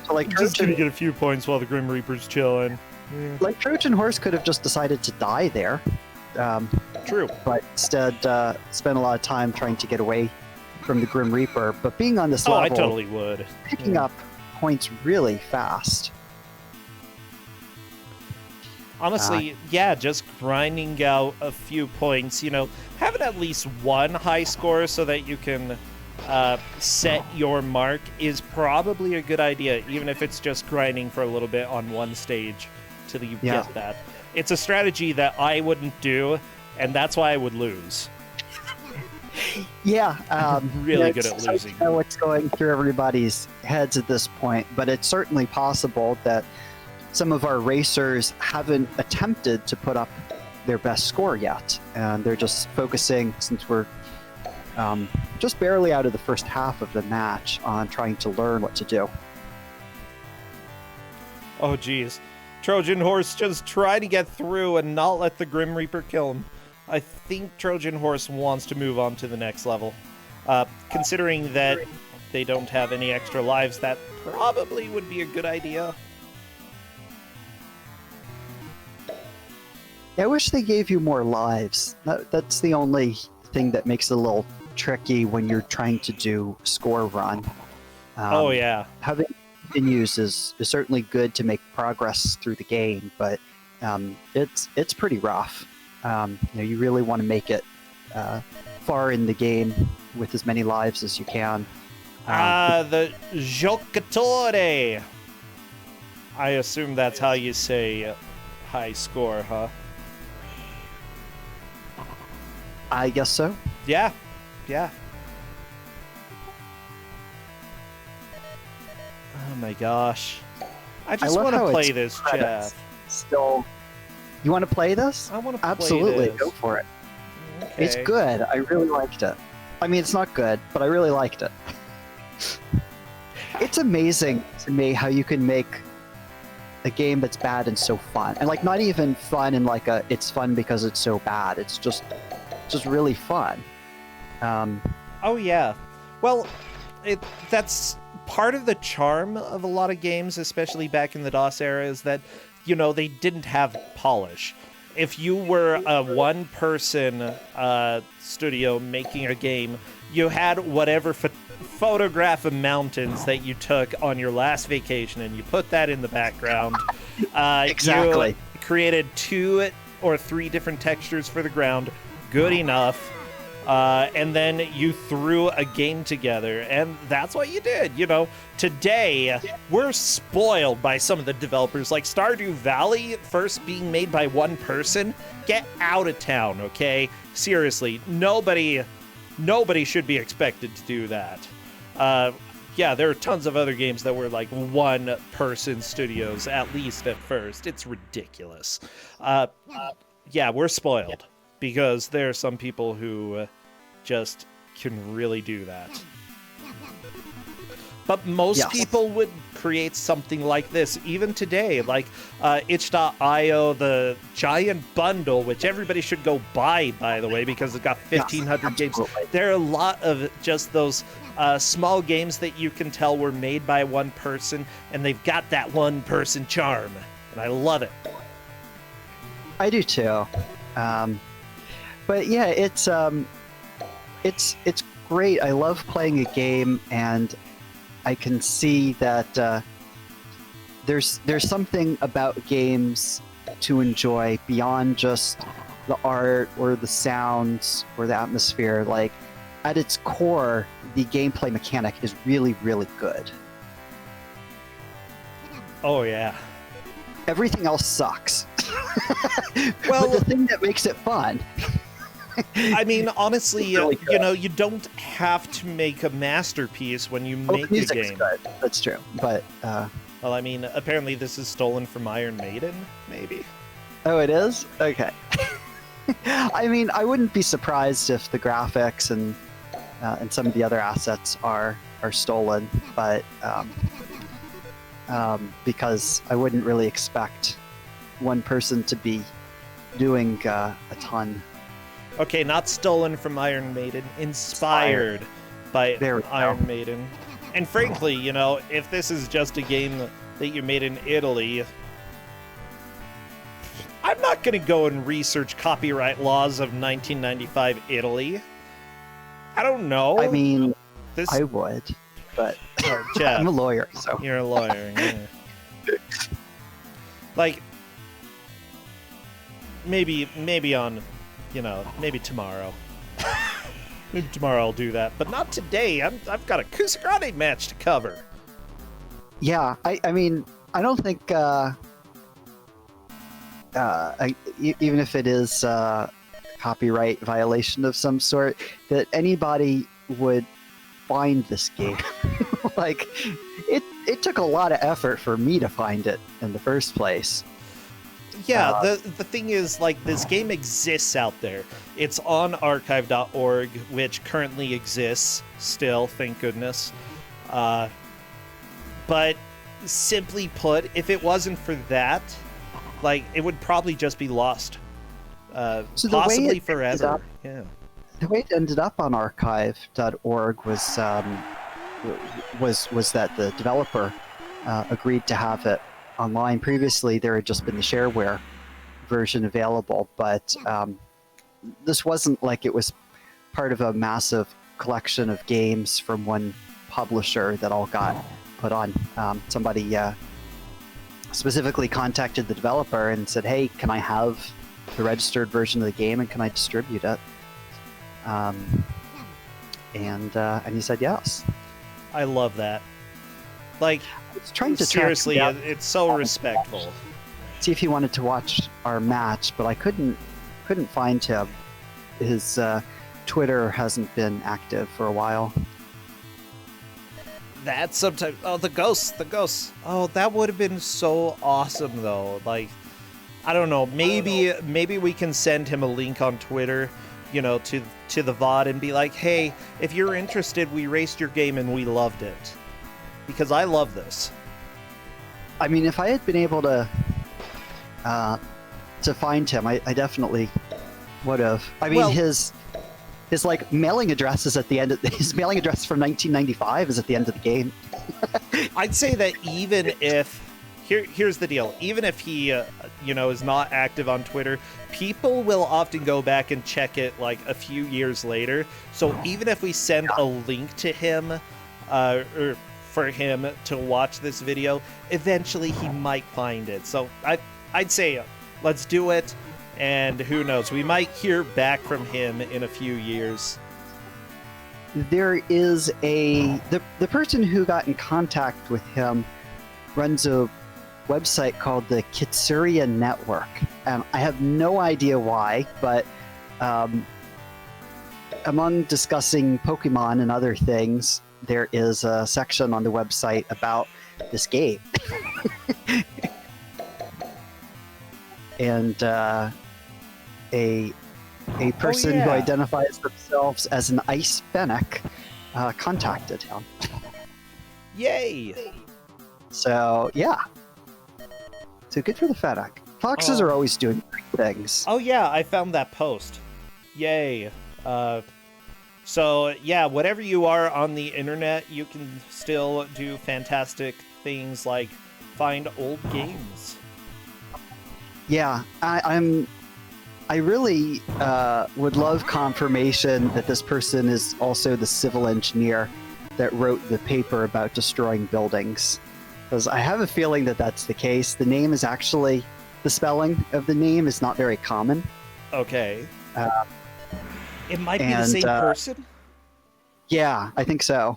So, just going to get a few points while the Grim Reaper's chilling. Yeah. Like Trojan Horse could have just decided to die there. True. But instead spent a lot of time trying to get away from the Grim Reaper. But being on this level, I totally would. Picking up points really fast. Honestly, just grinding out a few points, having at least one high score so that you can set your mark is probably a good idea, even if it's just grinding for a little bit on one stage till you get that. It's a strategy that I wouldn't do, and that's why I would lose. Really good at losing. I don't know what's going through everybody's heads at this point, but it's certainly possible that some of our racers haven't attempted to put up their best score yet, and they're just focusing, since we're just barely out of the first half of the match, on trying to learn what to do. Oh geez, Trojan Horse just try to get through and not let the Grim Reaper kill him. I think Trojan Horse wants to move on to the next level. Considering that they don't have any extra lives, that probably would be a good idea. I wish they gave you more lives. That's the only thing that makes it a little tricky when you're trying to do score run. Having continues is certainly good to make progress through the game, but it's pretty rough. You really want to make it far in the game with as many lives as you can. The Giocatore. I assume that's how you say high score, huh? I guess so. Yeah. Oh my gosh. I just want to play this, Jeff. Still, you want to play this? I want to play Absolutely, this. Go for it. Okay. It's good. I really liked it. I mean, it's not good, but I really liked it. It's amazing to me how you can make a game that's bad and so fun. And not even fun in it's fun because it's so bad. It's just really fun. Oh yeah. Well, that's part of the charm of a lot of games, especially back in the DOS era, is that, they didn't have polish. If you were a one-person studio making a game, you had whatever photograph of mountains that you took on your last vacation, and you put that in the background. Exactly. You created 2 or 3 different textures for the ground, good enough. And then you threw a game together, and that's what you did. Today we're spoiled by some of the developers, like Stardew Valley, first being made by one person. Get out of town, okay? Seriously, nobody should be expected to do that. There are tons of other games that were like one-person studios, at least at first. It's ridiculous. We're spoiled. Because there are some people who just can really do that. But most Yes. people would create something like this, even today, like itch.io, the giant bundle, which everybody should go buy, by the way, because it's got 1,500 games. absolutely. There are a lot of just those small games that you can tell were made by one person, and they've got that one person charm, and I love it. I do too. But yeah, it's great. I love playing a game, and I can see that there's something about games to enjoy beyond just the art or the sounds or the atmosphere. Like, at its core, the gameplay mechanic is really, really good. Oh, yeah. Everything else sucks. Well, but the thing that makes it fun. I mean, honestly, really you know, you don't have to make a masterpiece when you make the a music's game. good. That's true. But Well, I mean, apparently this is stolen from Iron Maiden, maybe. oh, it is? Okay. I mean, I wouldn't be surprised if the graphics and some of the other assets are stolen, but because I wouldn't really expect one person to be doing a ton. Okay, not stolen from Iron Maiden, inspired by There we go. Iron Maiden. And frankly, you know, if this is just a game that you made in Italy, I'm not going to go and research copyright laws of 1995 Italy. I don't know. I mean, this. I would, but Oh, Jeff, I'm a lawyer, so. you're a lawyer. Yeah. Like, maybe on, you know, maybe tomorrow. Maybe tomorrow I'll do that, but not today. I've got a Ku5ogrande match to cover. Yeah, I mean, I don't think, even if it is a copyright violation of some sort, that anybody would find this game. Like, it took a lot of effort for me to find it in the first place. Yeah, the thing is, like, this game exists out there. It's on archive.org, which currently exists still, thank goodness. But simply put, if it wasn't for that, like, it would probably just be lost. So the way Possibly it ended forever. up- Yeah. The way it ended up on archive.org was that the developer agreed to have it online. Previously, there had just been the shareware version available, but this wasn't like it was part of a massive collection of games from one publisher that all got put on. Somebody specifically contacted the developer and said, "Hey, can I have the registered version of the game, and can I distribute it?" And he said yes. I love that. Like, I was trying to seriously, track it's so respectful. see if he wanted to watch our match, but I couldn't find him. His Twitter hasn't been active for a while. That sometimes. Oh, the ghosts. Oh, that would have been so awesome, though. Like, I don't know. Maybe we can send him a link on Twitter, you know, to the VOD and be like, hey, if you're interested, we raced your game and we loved it. Because I love this. I mean, if I had been able to find him, I definitely would have. I mean, Well- his like mailing address is at the end of his mailing address from 1995 is at the end of the game. I'd say that even if here's the deal, even if he you know, is not active on Twitter, people will often go back and check it like a few years later. So even if we send a link to him or for him to watch this video, eventually he might find it. So I'd say let's do it, and who knows, we might hear back from him in a few years. There is the person who got in contact with him runs a website called the Kitsuria Network. I have no idea why, but among discussing Pokemon and other things, there is a section on the website about this game. And a person who yeah. identifies themselves as an Ice Fennec contacted him. Yay! So yeah. So good for the FedEx. Foxes are always doing great things. Oh yeah, I found that post. Yay. So yeah, whatever you are on the internet, you can still do fantastic things like find old games. Yeah, I really would love confirmation that this person is also the civil engineer that wrote the paper about destroying buildings. Because I have a feeling that that's the case. The name is actually, the spelling of the name is not very common. Okay. It might be the same person? Yeah, I think so.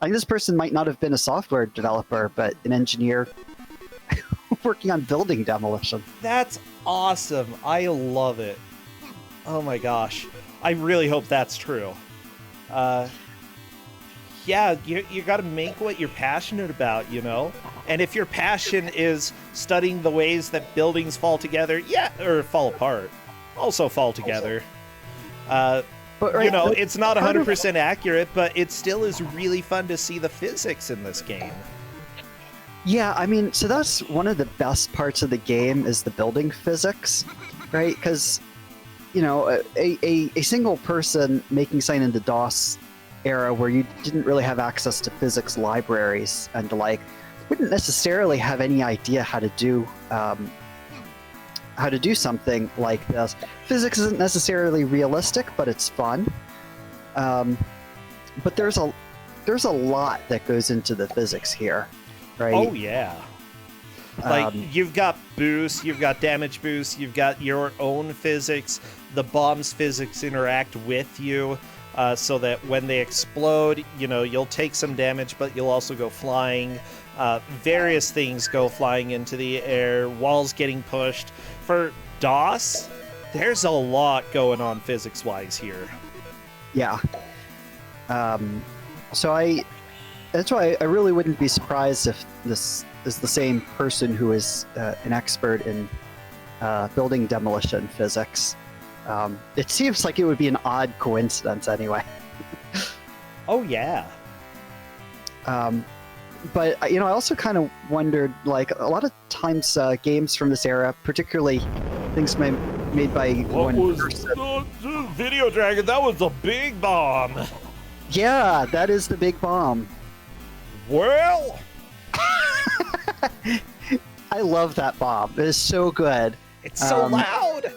I think this person might not have been a software developer, but an engineer working on building demolition. That's awesome. I love it. Oh my gosh. I really hope that's true. Yeah, you got to make what you're passionate about, you know? And if your passion is studying the ways that buildings fall together, or fall apart, also fall together. But right, you know, it's not 100% accurate, but it still is really fun to see the physics in this game. Yeah, I mean, so that's one of the best parts of the game is the building physics, right? Because, you know, a single person making something in the DOS era where you didn't really have access to physics libraries and the like wouldn't necessarily have any idea how to do something like this. Physics isn't necessarily realistic, but it's fun. But there's a lot that goes into the physics here, right? Oh yeah. Like, you've got boost, you've got damage boost, you've got your own physics, the bomb's physics interact with you, so that when they explode, you know, you'll take some damage, but you'll also go flying. Various things go flying into the air, walls getting pushed. For DOS, there's a lot going on physics-wise here. Yeah. That's why I really wouldn't be surprised if this is the same person who is an expert in building demolition physics. It seems like it would be an odd coincidence anyway. Oh, yeah. But, you know, I also kind of wondered, like, a lot of times games from this era, particularly things made by one person. Video Dragon, that was a big bomb. Yeah, that is the big bomb. Well... I love that bomb. It is so good. It's so loud!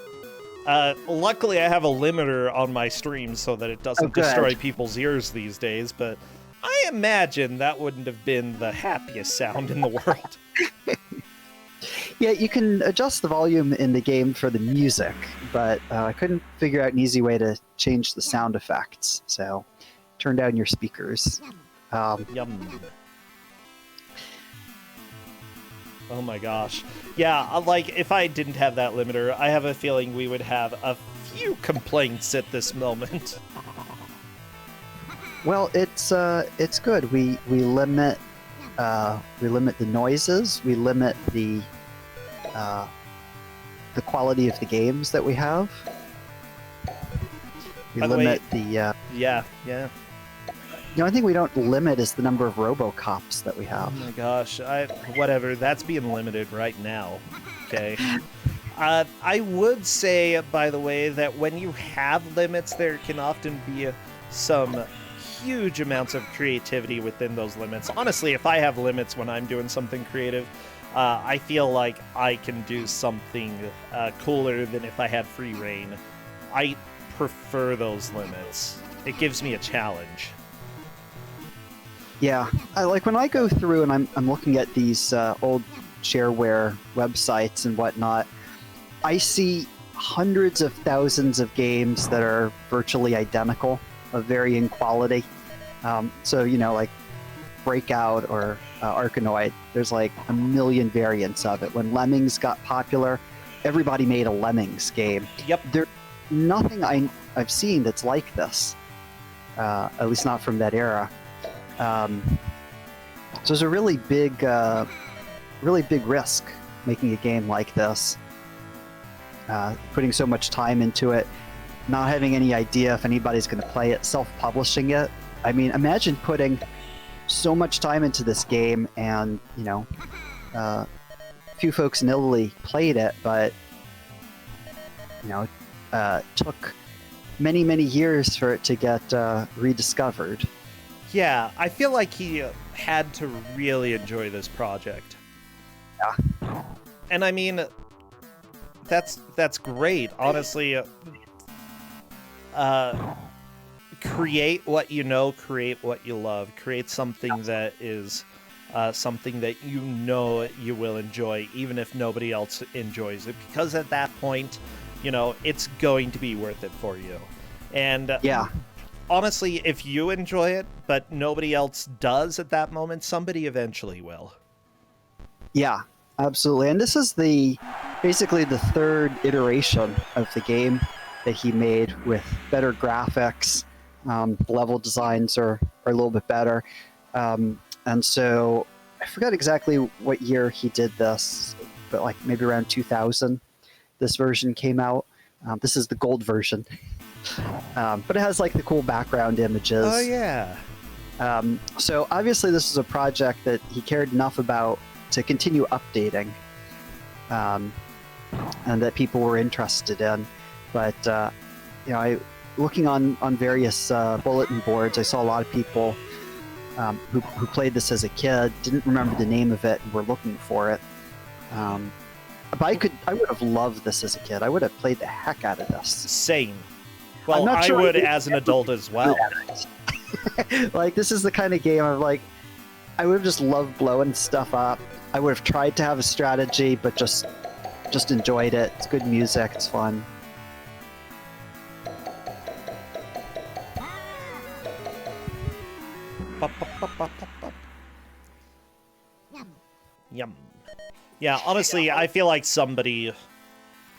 Luckily, I have a limiter on my stream so that it doesn't destroy people's ears these days, but I imagine that wouldn't have been the happiest sound in the world. Yeah, you can adjust the volume in the game for the music, but I couldn't figure out an easy way to change the sound effects, so turn down your speakers. Yum. Oh my gosh. Yeah, like, if I didn't have that limiter, I have a feeling we would have a few complaints at this moment. Well, it's good. We limit the noises. We limit the quality of the games that we have. We limit the yeah. The only thing we don't limit is the number of RoboCops that we have. Oh my gosh, whatever, that's being limited right now, okay? I would say, by the way, that when you have limits, there can often be some huge amounts of creativity within those limits. Honestly, if I have limits when I'm doing something creative, I feel like I can do something cooler than if I had free reign. I prefer those limits. It gives me a challenge. Yeah, like when I go through and I'm looking at these old shareware websites and whatnot, I see hundreds of thousands of games that are virtually identical, of varying quality. So, you know, like Breakout or Arkanoid, there's like a million variants of it. When Lemmings got popular, everybody made a Lemmings game. Yep. There's nothing I've seen that's like this, at least not from that era. So it's a really big risk making a game like this. Putting so much time into it, not having any idea if anybody's going to play it, self-publishing it. I mean, imagine putting so much time into this game, and few folks in Italy played it, but took many, many years for it to get rediscovered. Yeah, I feel like he had to really enjoy this project. Yeah. And I mean, that's great. Honestly, create what you know, create what you love, create something that is something that you know you will enjoy, even if nobody else enjoys it, because at that point, it's going to be worth it for you. And Yeah. honestly, if you enjoy it, but nobody else does at that moment, somebody eventually will. Yeah, absolutely. And this is basically the third iteration of the game that he made with better graphics. Level designs are a little bit better. And so I forgot exactly what year he did this, but like maybe around 2000, this version came out. This is the gold version. But it has like the cool background images. Oh, yeah. So obviously this is a project that he cared enough about to continue updating, and that people were interested in. But looking on various bulletin boards, I saw a lot of people who played this as a kid, didn't remember the name of it, and were looking for it. But I would have loved this as a kid. I would have played the heck out of this. Same. Well, I sure would as an adult as well. Like, this is the kind of game of like, I would have just loved blowing stuff up. I would have tried to have a strategy, but just enjoyed it. It's good music. It's fun. Yum. Yeah, honestly, I feel like somebody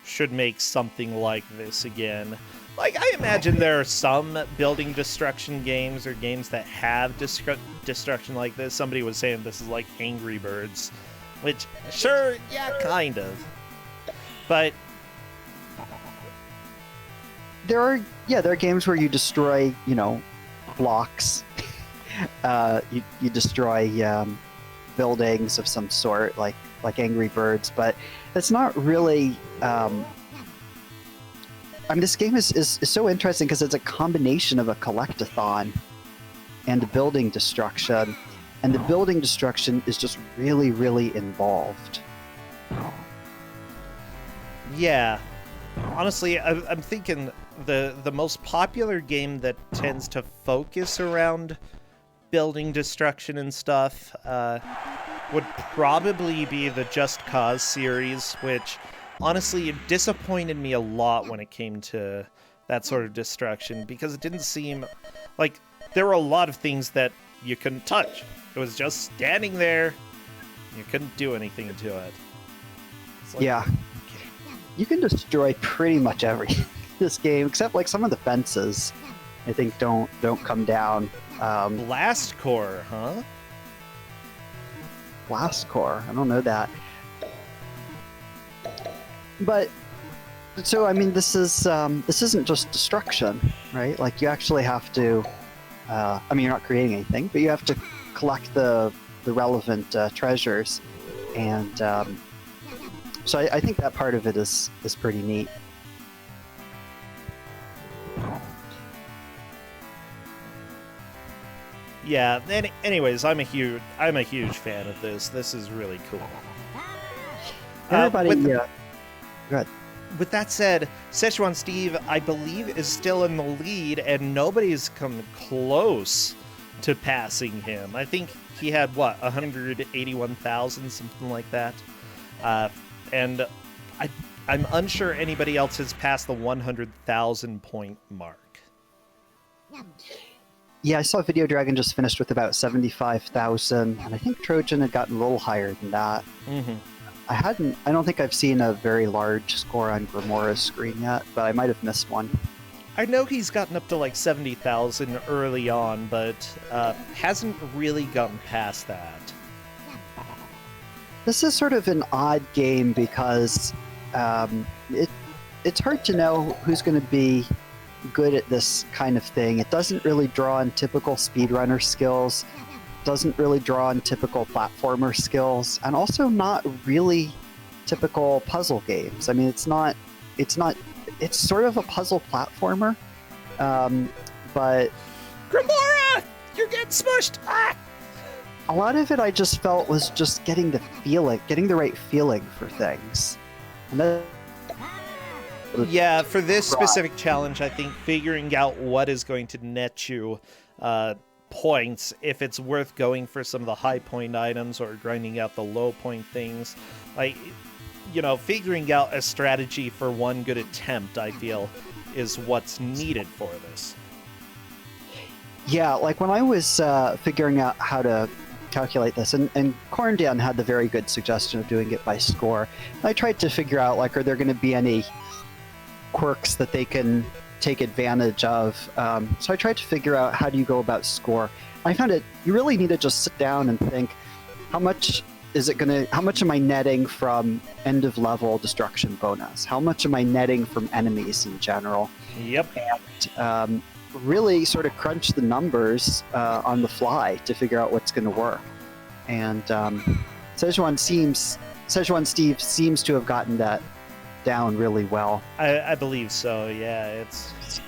should make something like this again. Like, I imagine there are some building destruction games or games that have destruction like this. Somebody was saying this is like Angry Birds, which, sure, yeah, kind of. But there are games where you destroy, blocks. You destroy buildings of some sort, like Angry Birds, but it's not really. This game is so interesting because it's a combination of a collectathon and a building destruction, and the building destruction is just really, really involved. Yeah, honestly, I'm thinking the most popular game that tends to focus around building destruction and stuff would probably be the Just Cause series, which honestly it disappointed me a lot when it came to that sort of destruction, because it didn't seem like there were a lot of things that you couldn't touch. It was just standing there. You couldn't do anything to it. Like, yeah. okay. You can destroy pretty much everything in this game, except like some of the fences, I think don't come down. Blast Core, huh? Blast Core, I don't know that. But so this isn't just destruction, right? Like, you actually have to. You're not creating anything, but you have to collect the relevant treasures, and so I think that part of it is pretty neat. Yeah. Anyways, I'm a huge fan of this. This is really cool. Everybody, go ahead. With that said, Szechuan Steve, I believe, is still in the lead, and nobody's come close to passing him. I think he had 181,000, something like that. And I'm unsure anybody else has passed the 100,000 point mark. Yeah, I saw Video Dragon just finished with about 75,000, and I think Trojan had gotten a little higher than that. Mm-hmm. I don't think I've seen a very large score on Grimora's screen yet, but I might have missed one. I know he's gotten up to like 70,000 early on, but hasn't really gotten past that. This is sort of an odd game because it's hard to know who's going to be good at this kind of thing. It doesn't really draw on typical speedrunner skills. doesn't really draw on typical platformer skills, and also not really typical puzzle games. I mean, it's sort of a puzzle platformer, but Grimora! You're getting smushed! Ah! a lot of it I just felt was just getting the right feeling for things. And that, yeah, for this specific challenge, I think figuring out what is going to net you points, if it's worth going for some of the high point items or grinding out the low point things, like, you know, figuring out a strategy for one good attempt, I feel, is what's needed for this. Yeah, like when I was figuring out how to calculate this, and Corndan had the very good suggestion of doing it by score. I tried to figure out, like, are there going to be any quirks that they can take advantage of? So I tried to figure out, how do you go about score? I found you really need to just sit down and think, how much am I netting from end of level destruction bonus? How much am I netting from enemies in general? Yep. And really sort of crunch the numbers on the fly to figure out what's going to work. And Szechuan Steve seems to have gotten that down really well. I believe so, yeah. It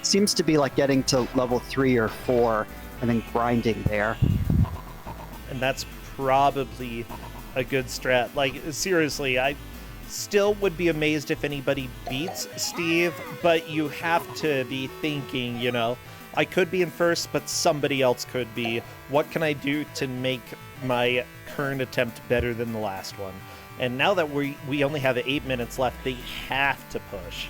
seems to be like getting to level 3 or 4 and then grinding there. And that's probably a good strat. Like, seriously, I still would be amazed if anybody beats Steve, but you have to be thinking, you know, I could be in first, but somebody else could be. What can I do to make my current attempt better than the last one? And now that we only have 8 minutes left, they have to push.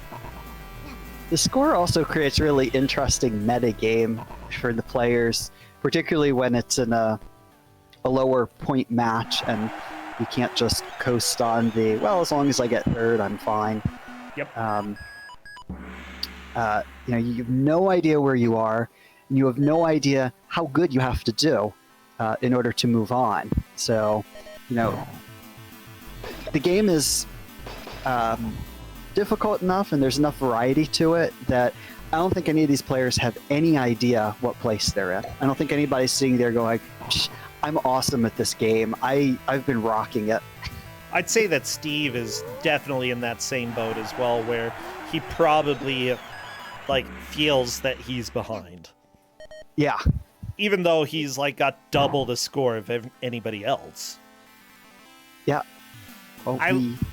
The score also creates really interesting meta game for the players, particularly when it's in a lower point match and you can't just coast on as long as I get third, I'm fine. Yep. You know, you have no idea where you are, and you have no idea how good you have to do in order to move on. So, you know, the game is difficult enough, and there's enough variety to it that I don't think any of these players have any idea what place they're in. I don't think anybody's sitting there going, I'm awesome at this game. I've been rocking it. I'd say that Steve is definitely in that same boat as well, where he probably feels that he's behind. Yeah. Even though he's got double the score of anybody else. Yeah. Well,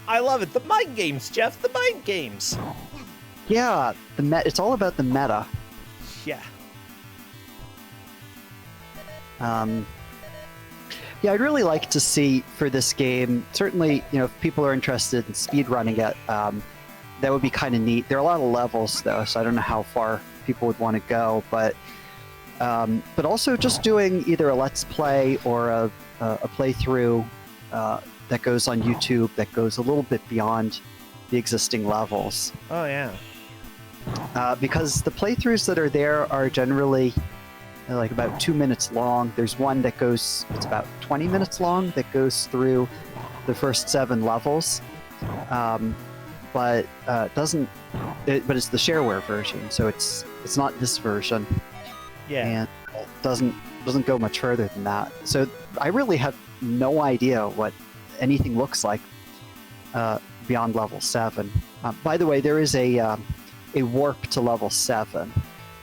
I love it. The mind games, Jeff. The mind games. Yeah. It's all about the meta. Yeah. Yeah, I'd really like to see for this game, certainly, you know, if people are interested in speedrunning it, that would be kind of neat. There are a lot of levels, though, so I don't know how far people would want to go, but also just doing either a Let's Play or a playthrough that goes on YouTube that goes a little bit beyond the existing levels. Oh, yeah. Because the playthroughs that are there are generally about 2 minutes long. There's one that it's about 20 minutes long, that goes through the first 7 levels. But but it's the shareware version, so it's not this version. Yeah. And it doesn't go much further than that. So I really have no idea what anything looks like beyond level 7. By the way, there is a warp to level 7.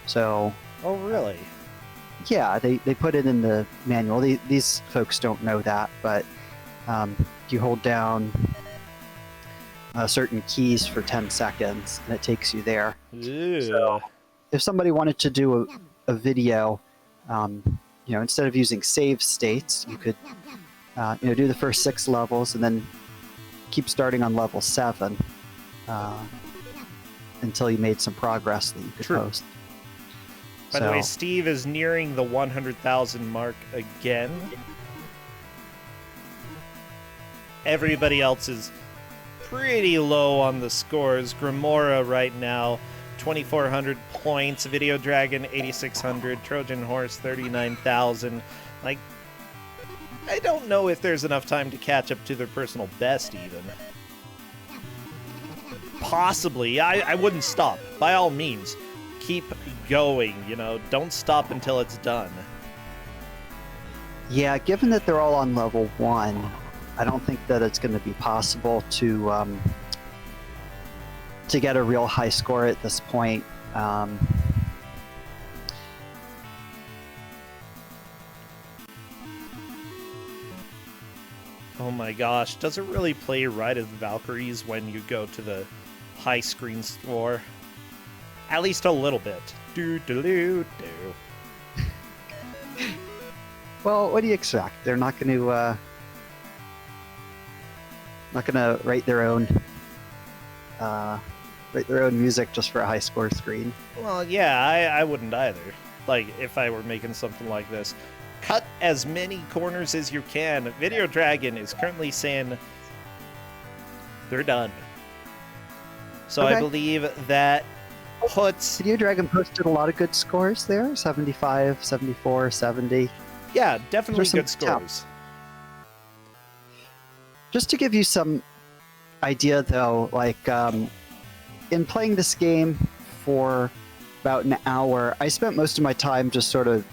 So. Oh, really? Yeah, they put it in the manual. These folks don't know that, but you hold down certain keys for 10 seconds, and it takes you there. Ew. So if somebody wanted to do a video, you know, instead of using save states, you could do the first 6 levels and then keep starting on level 7 until you made some progress that you could post. By the way, Steve is nearing the 100,000 mark again. Everybody else is pretty low on the scores. Grimora right now, 2,400 points. Video Dragon, 8,600. Trojan Horse, 39,000. I don't know if there's enough time to catch up to their personal best, even. Possibly. I wouldn't stop. By all means, keep going, don't stop until it's done. Yeah, given that they're all on level 1, I don't think that it's going to be possible to get a real high score at this point. Oh my gosh, does it really play right as Valkyries when you go to the high screen score? At least a little bit. Do. Well, what do you expect? They're not going to write their own music just for a high score screen. Well, yeah, I wouldn't either. Like, if I were making something like this. Cut as many corners as you can. Video Dragon is currently saying they're done. So Okay. I believe that puts... Video Dragon posted a lot of good scores there. 75, 74, 70. Yeah, definitely There's some good scores. Just to give you some idea, though, like in playing this game for about an hour, I spent most of my time just sort of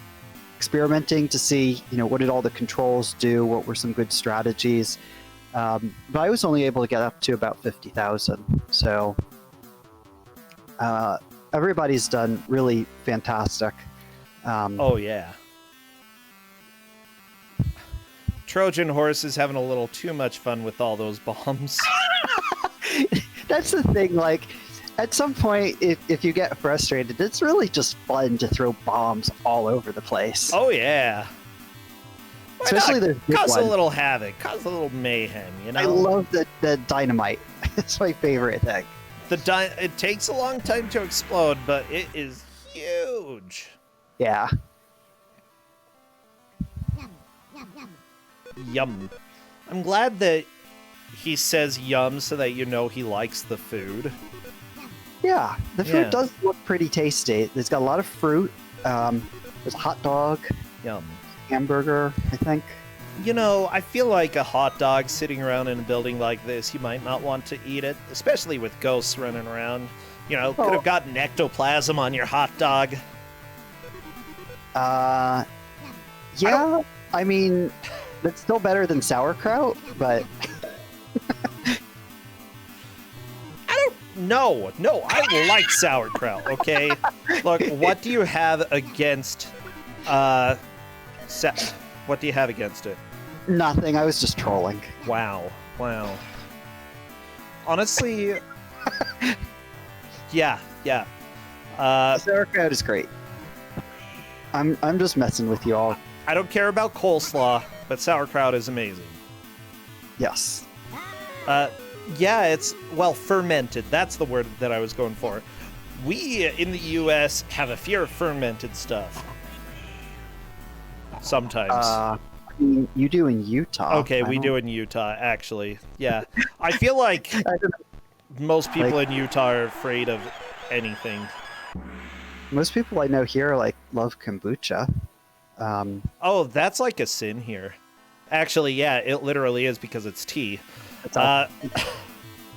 experimenting to see, what did all the controls do, what were some good strategies. But I was only able to get up to about 50,000. So everybody's done really fantastic. Oh, yeah. Trojan Horse is having a little too much fun with all those bombs. That's the thing, like, at some point, if you get frustrated, it's really just fun to throw bombs all over the place. Oh, yeah. Why Especially not? the big Cause one. a little havoc, cause a little mayhem, I love the dynamite. It's my favorite thing. It takes a long time to explode, but it is huge. Yeah. Yum. I'm glad that he says yum so that you know he likes the food. Yeah, the food Yeah. does look pretty tasty. It's got a lot of fruit. There's a hot dog, Yum. hamburger, I think. I feel like a hot dog sitting around in a building like this, you might not want to eat it, especially with ghosts running around. Could have gotten ectoplasm on your hot dog. Yeah, I mean, it's still better than sauerkraut, but No, I like sauerkraut, okay? Look, what do you have against, what do you have against it? nothing. I was just trolling. Wow. Honestly, yeah. Sauerkraut is great. I'm just messing with you all. I don't care about coleslaw, but sauerkraut is amazing. Yes. Yeah, it's, fermented. That's the word that I was going for. We, in the U.S., have a fear of fermented stuff. Sometimes. I mean, you do in Utah. Okay, we do in Utah, actually. Yeah. I feel like most people in Utah are afraid of anything. Most people I know here love kombucha. Oh, that's like a sin here. Actually, yeah, it literally is because it's tea.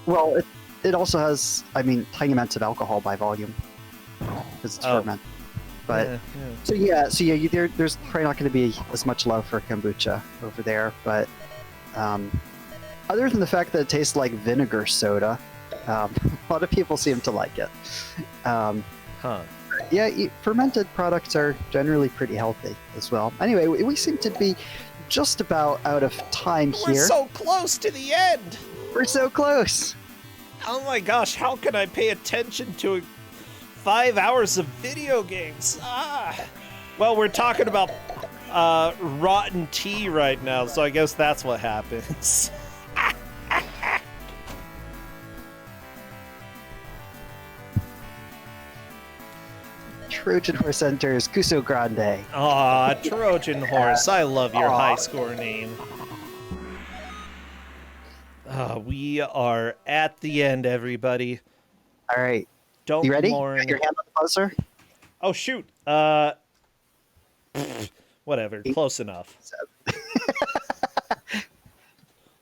Well, it also has, tiny amounts of alcohol by volume because it's fermented. But there's probably not going to be as much love for kombucha over there. But other than the fact that it tastes like vinegar soda, a lot of people seem to like it. Yeah, fermented products are generally pretty healthy as well. Anyway, we seem to be just about out of time here. We're so close to the end! We're so close! Oh my gosh, how can I pay attention to 5 hours of video games? Well, we're talking about rotten tea right now, so I guess that's what happens. Trojan Horse enters Ku5ogrande. Aw, Trojan Horse, I love your high score name. We are at the end, everybody. All right. Don't You ready? mourn. Got your hand on the buzzer? Oh, shoot. Whatever. Close enough.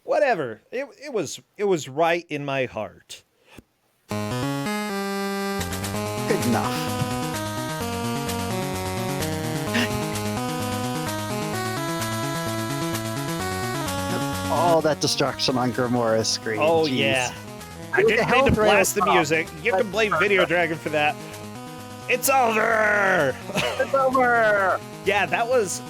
Whatever. It was right in my heart. Good enough. Oh, that destruction on Grimora's screen. Oh, Jeez. yeah. I With the didn't mean to health blast the rail music. You can blame Video Dragon for that. It's over! It's over! Yeah, that was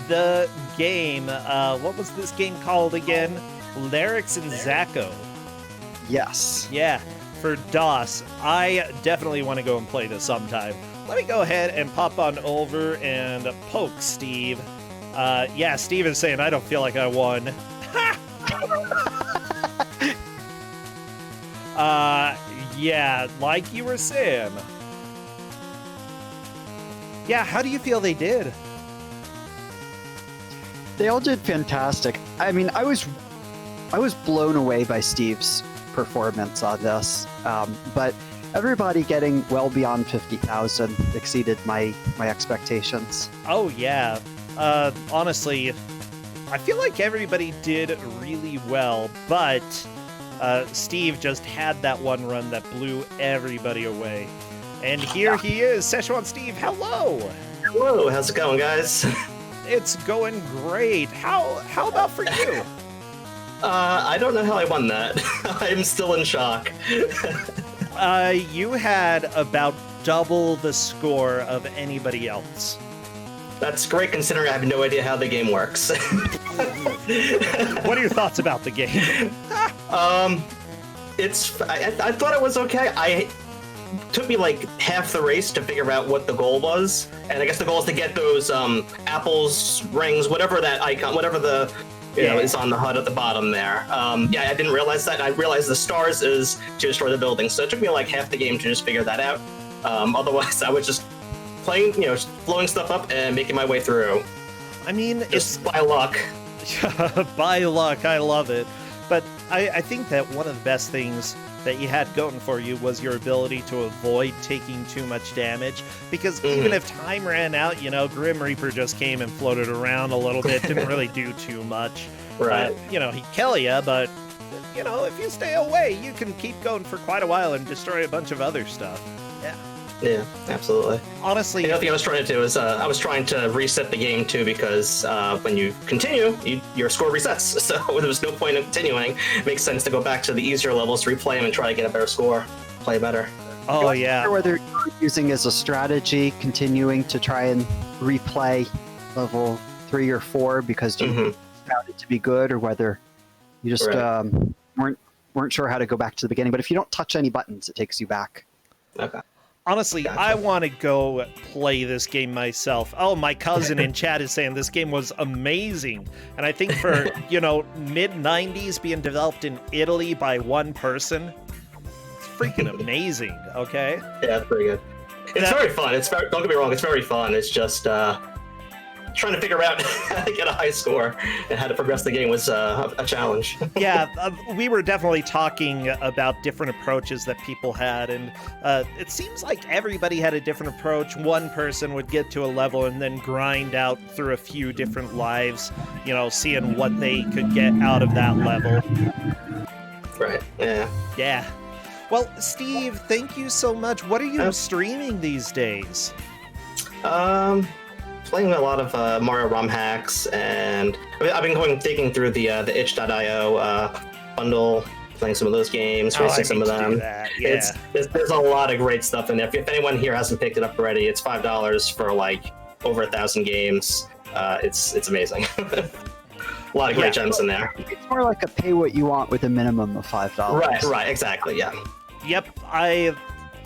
the game. What was this game called again? Larax and Zaco. Yes. Yeah, for DOS. I definitely want to go and play this sometime. Let me go ahead and pop on over and poke Steve. Yeah, Steve is saying I don't feel like I won. Yeah, like you were saying. Yeah, how do you feel they did? They all did fantastic. I mean, I was blown away by Steve's performance on this, but everybody getting well beyond 50,000 exceeded my expectations. Oh, yeah. Honestly, I feel like everybody did really well, but Steve just had that one run that blew everybody away. And here he is, Szechuan Steve. Hello! Hello, how's it going, guys? It's going great. How about for you? I don't know how I won that. I'm still in shock. You had about double the score of anybody else. That's great considering I have no idea how the game works. What are your thoughts about the game? I thought it was okay. Took me like half the race to figure out what the goal was, and I guess the goal is to get those apples, rings, whatever that icon, whatever the you know is on the HUD at the bottom there. Yeah, I didn't realize that. I realized the stars is to destroy the building, so it took me like half the game to just figure that out. Otherwise, I was just playing, just blowing stuff up and making my way through. I mean, Just by luck. By luck, I love it. But I think that one of the best things that you had going for you was your ability to avoid taking too much damage, because even if time ran out, Grim Reaper just came and floated around a little bit, didn't really do too much. Right. He'd kill you, but, if you stay away, you can keep going for quite a while and destroy a bunch of other stuff. Yeah. Yeah, absolutely. Honestly, the other thing I was trying to do is I was trying to reset the game too, because when you continue, your score resets. So there was no point in continuing. It makes sense to go back to the easier levels, replay them, and try to get a better score, play better. Oh yeah. Whether you're using as a strategy, continuing to try and replay level 3 or 4 because you found it to be good, or whether you just weren't sure how to go back to the beginning. But if you don't touch any buttons, it takes you back. Okay. Honestly, Gotcha. I want to go play this game myself. Oh, my cousin in chat is saying this game was amazing. And I think for, mid-90s being developed in Italy by one person, it's freaking amazing, okay? Yeah, it's pretty good. It's very fun. Don't get me wrong, it's very fun. It's just trying to figure out how to get a high score and how to progress the game was a challenge. Yeah, we were definitely talking about different approaches that people had, and it seems like everybody had a different approach. One person would get to a level and then grind out through a few different lives, seeing what they could get out of that level. Right, yeah. Yeah. Well, Steve, thank you so much. What are you streaming these days? Playing a lot of Mario ROM hacks, and I've been digging through the itch.io bundle, playing some of those games, racing some of them. Yeah. There's a lot of great stuff in there. If anyone here hasn't picked it up already, it's $5 for like over 1,000 games. It's amazing. A lot of great gems in there. It's more like a pay what you want with a minimum of $5. Right, exactly, yeah. Yep,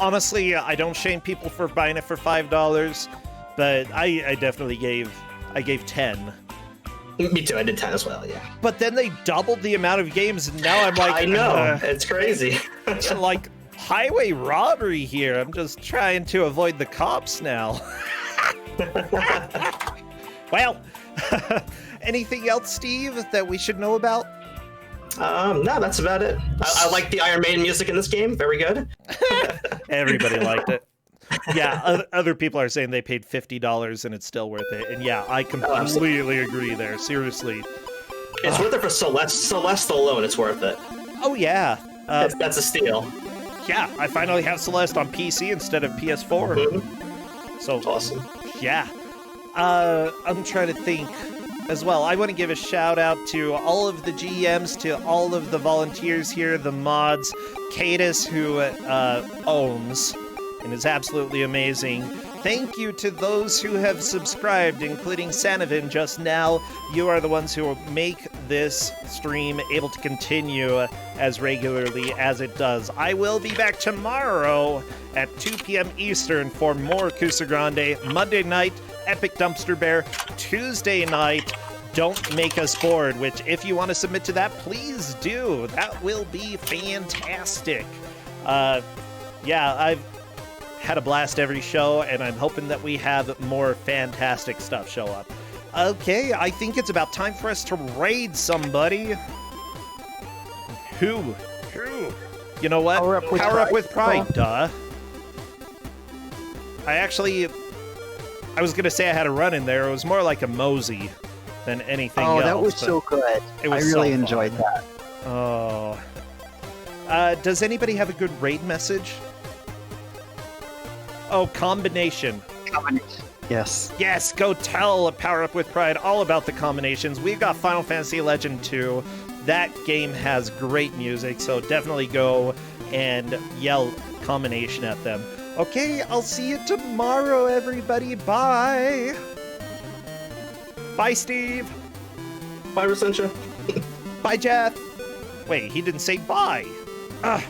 honestly, I don't shame people for buying it for $5. But I definitely gave 10. Me too, I did 10 as well, yeah. But then they doubled the amount of games, and now I'm like... I know, it's crazy. Like, highway robbery here. I'm just trying to avoid the cops now. Well, anything else, Steve, that we should know about? No, that's about it. I like the Iron Maiden music in this game, very good. Everybody liked it. Yeah, other people are saying they paid $50 and it's still worth it. And yeah, I completely agree there. Seriously. It's worth it for Celeste alone, it's worth it. Oh, yeah. That's a steal. Yeah, I finally have Celeste on PC instead of PS4. So awesome. Yeah. I'm trying to think. as well. I want to give a shout out to all of the GMs, to all of the volunteers here, the mods, Cadus, who owns and is absolutely amazing. Thank you to those who have subscribed, including Sanavin just now. You are the ones who will make this stream able to continue as regularly as it does. I will be back tomorrow at 2 p.m. Eastern for more Ku5ogrande. Monday night, Epic Dumpster Bear. Tuesday night, Don't Make Us Bored, which if you want to submit to that, please do. That will be fantastic. Yeah, I've had a blast every show, and I'm hoping that we have more fantastic stuff show up. Okay, I think it's about time for us to raid somebody. Who? You know what? Power up with pride, duh. I was gonna say I had a run in there. It was more like a mosey than anything else. Oh, that was so good. I really enjoyed that. Oh. Does anybody have a good raid message? Oh, combination. Yes. Yes, go tell Power Up with Pride all about the combinations. We've got Final Fantasy Legend 2. That game has great music, so definitely go and yell combination at them. Okay, I'll see you tomorrow, everybody. Bye. Bye, Steve. Bye, Recentia. Bye, Jeff. Wait, he didn't say bye. Ugh.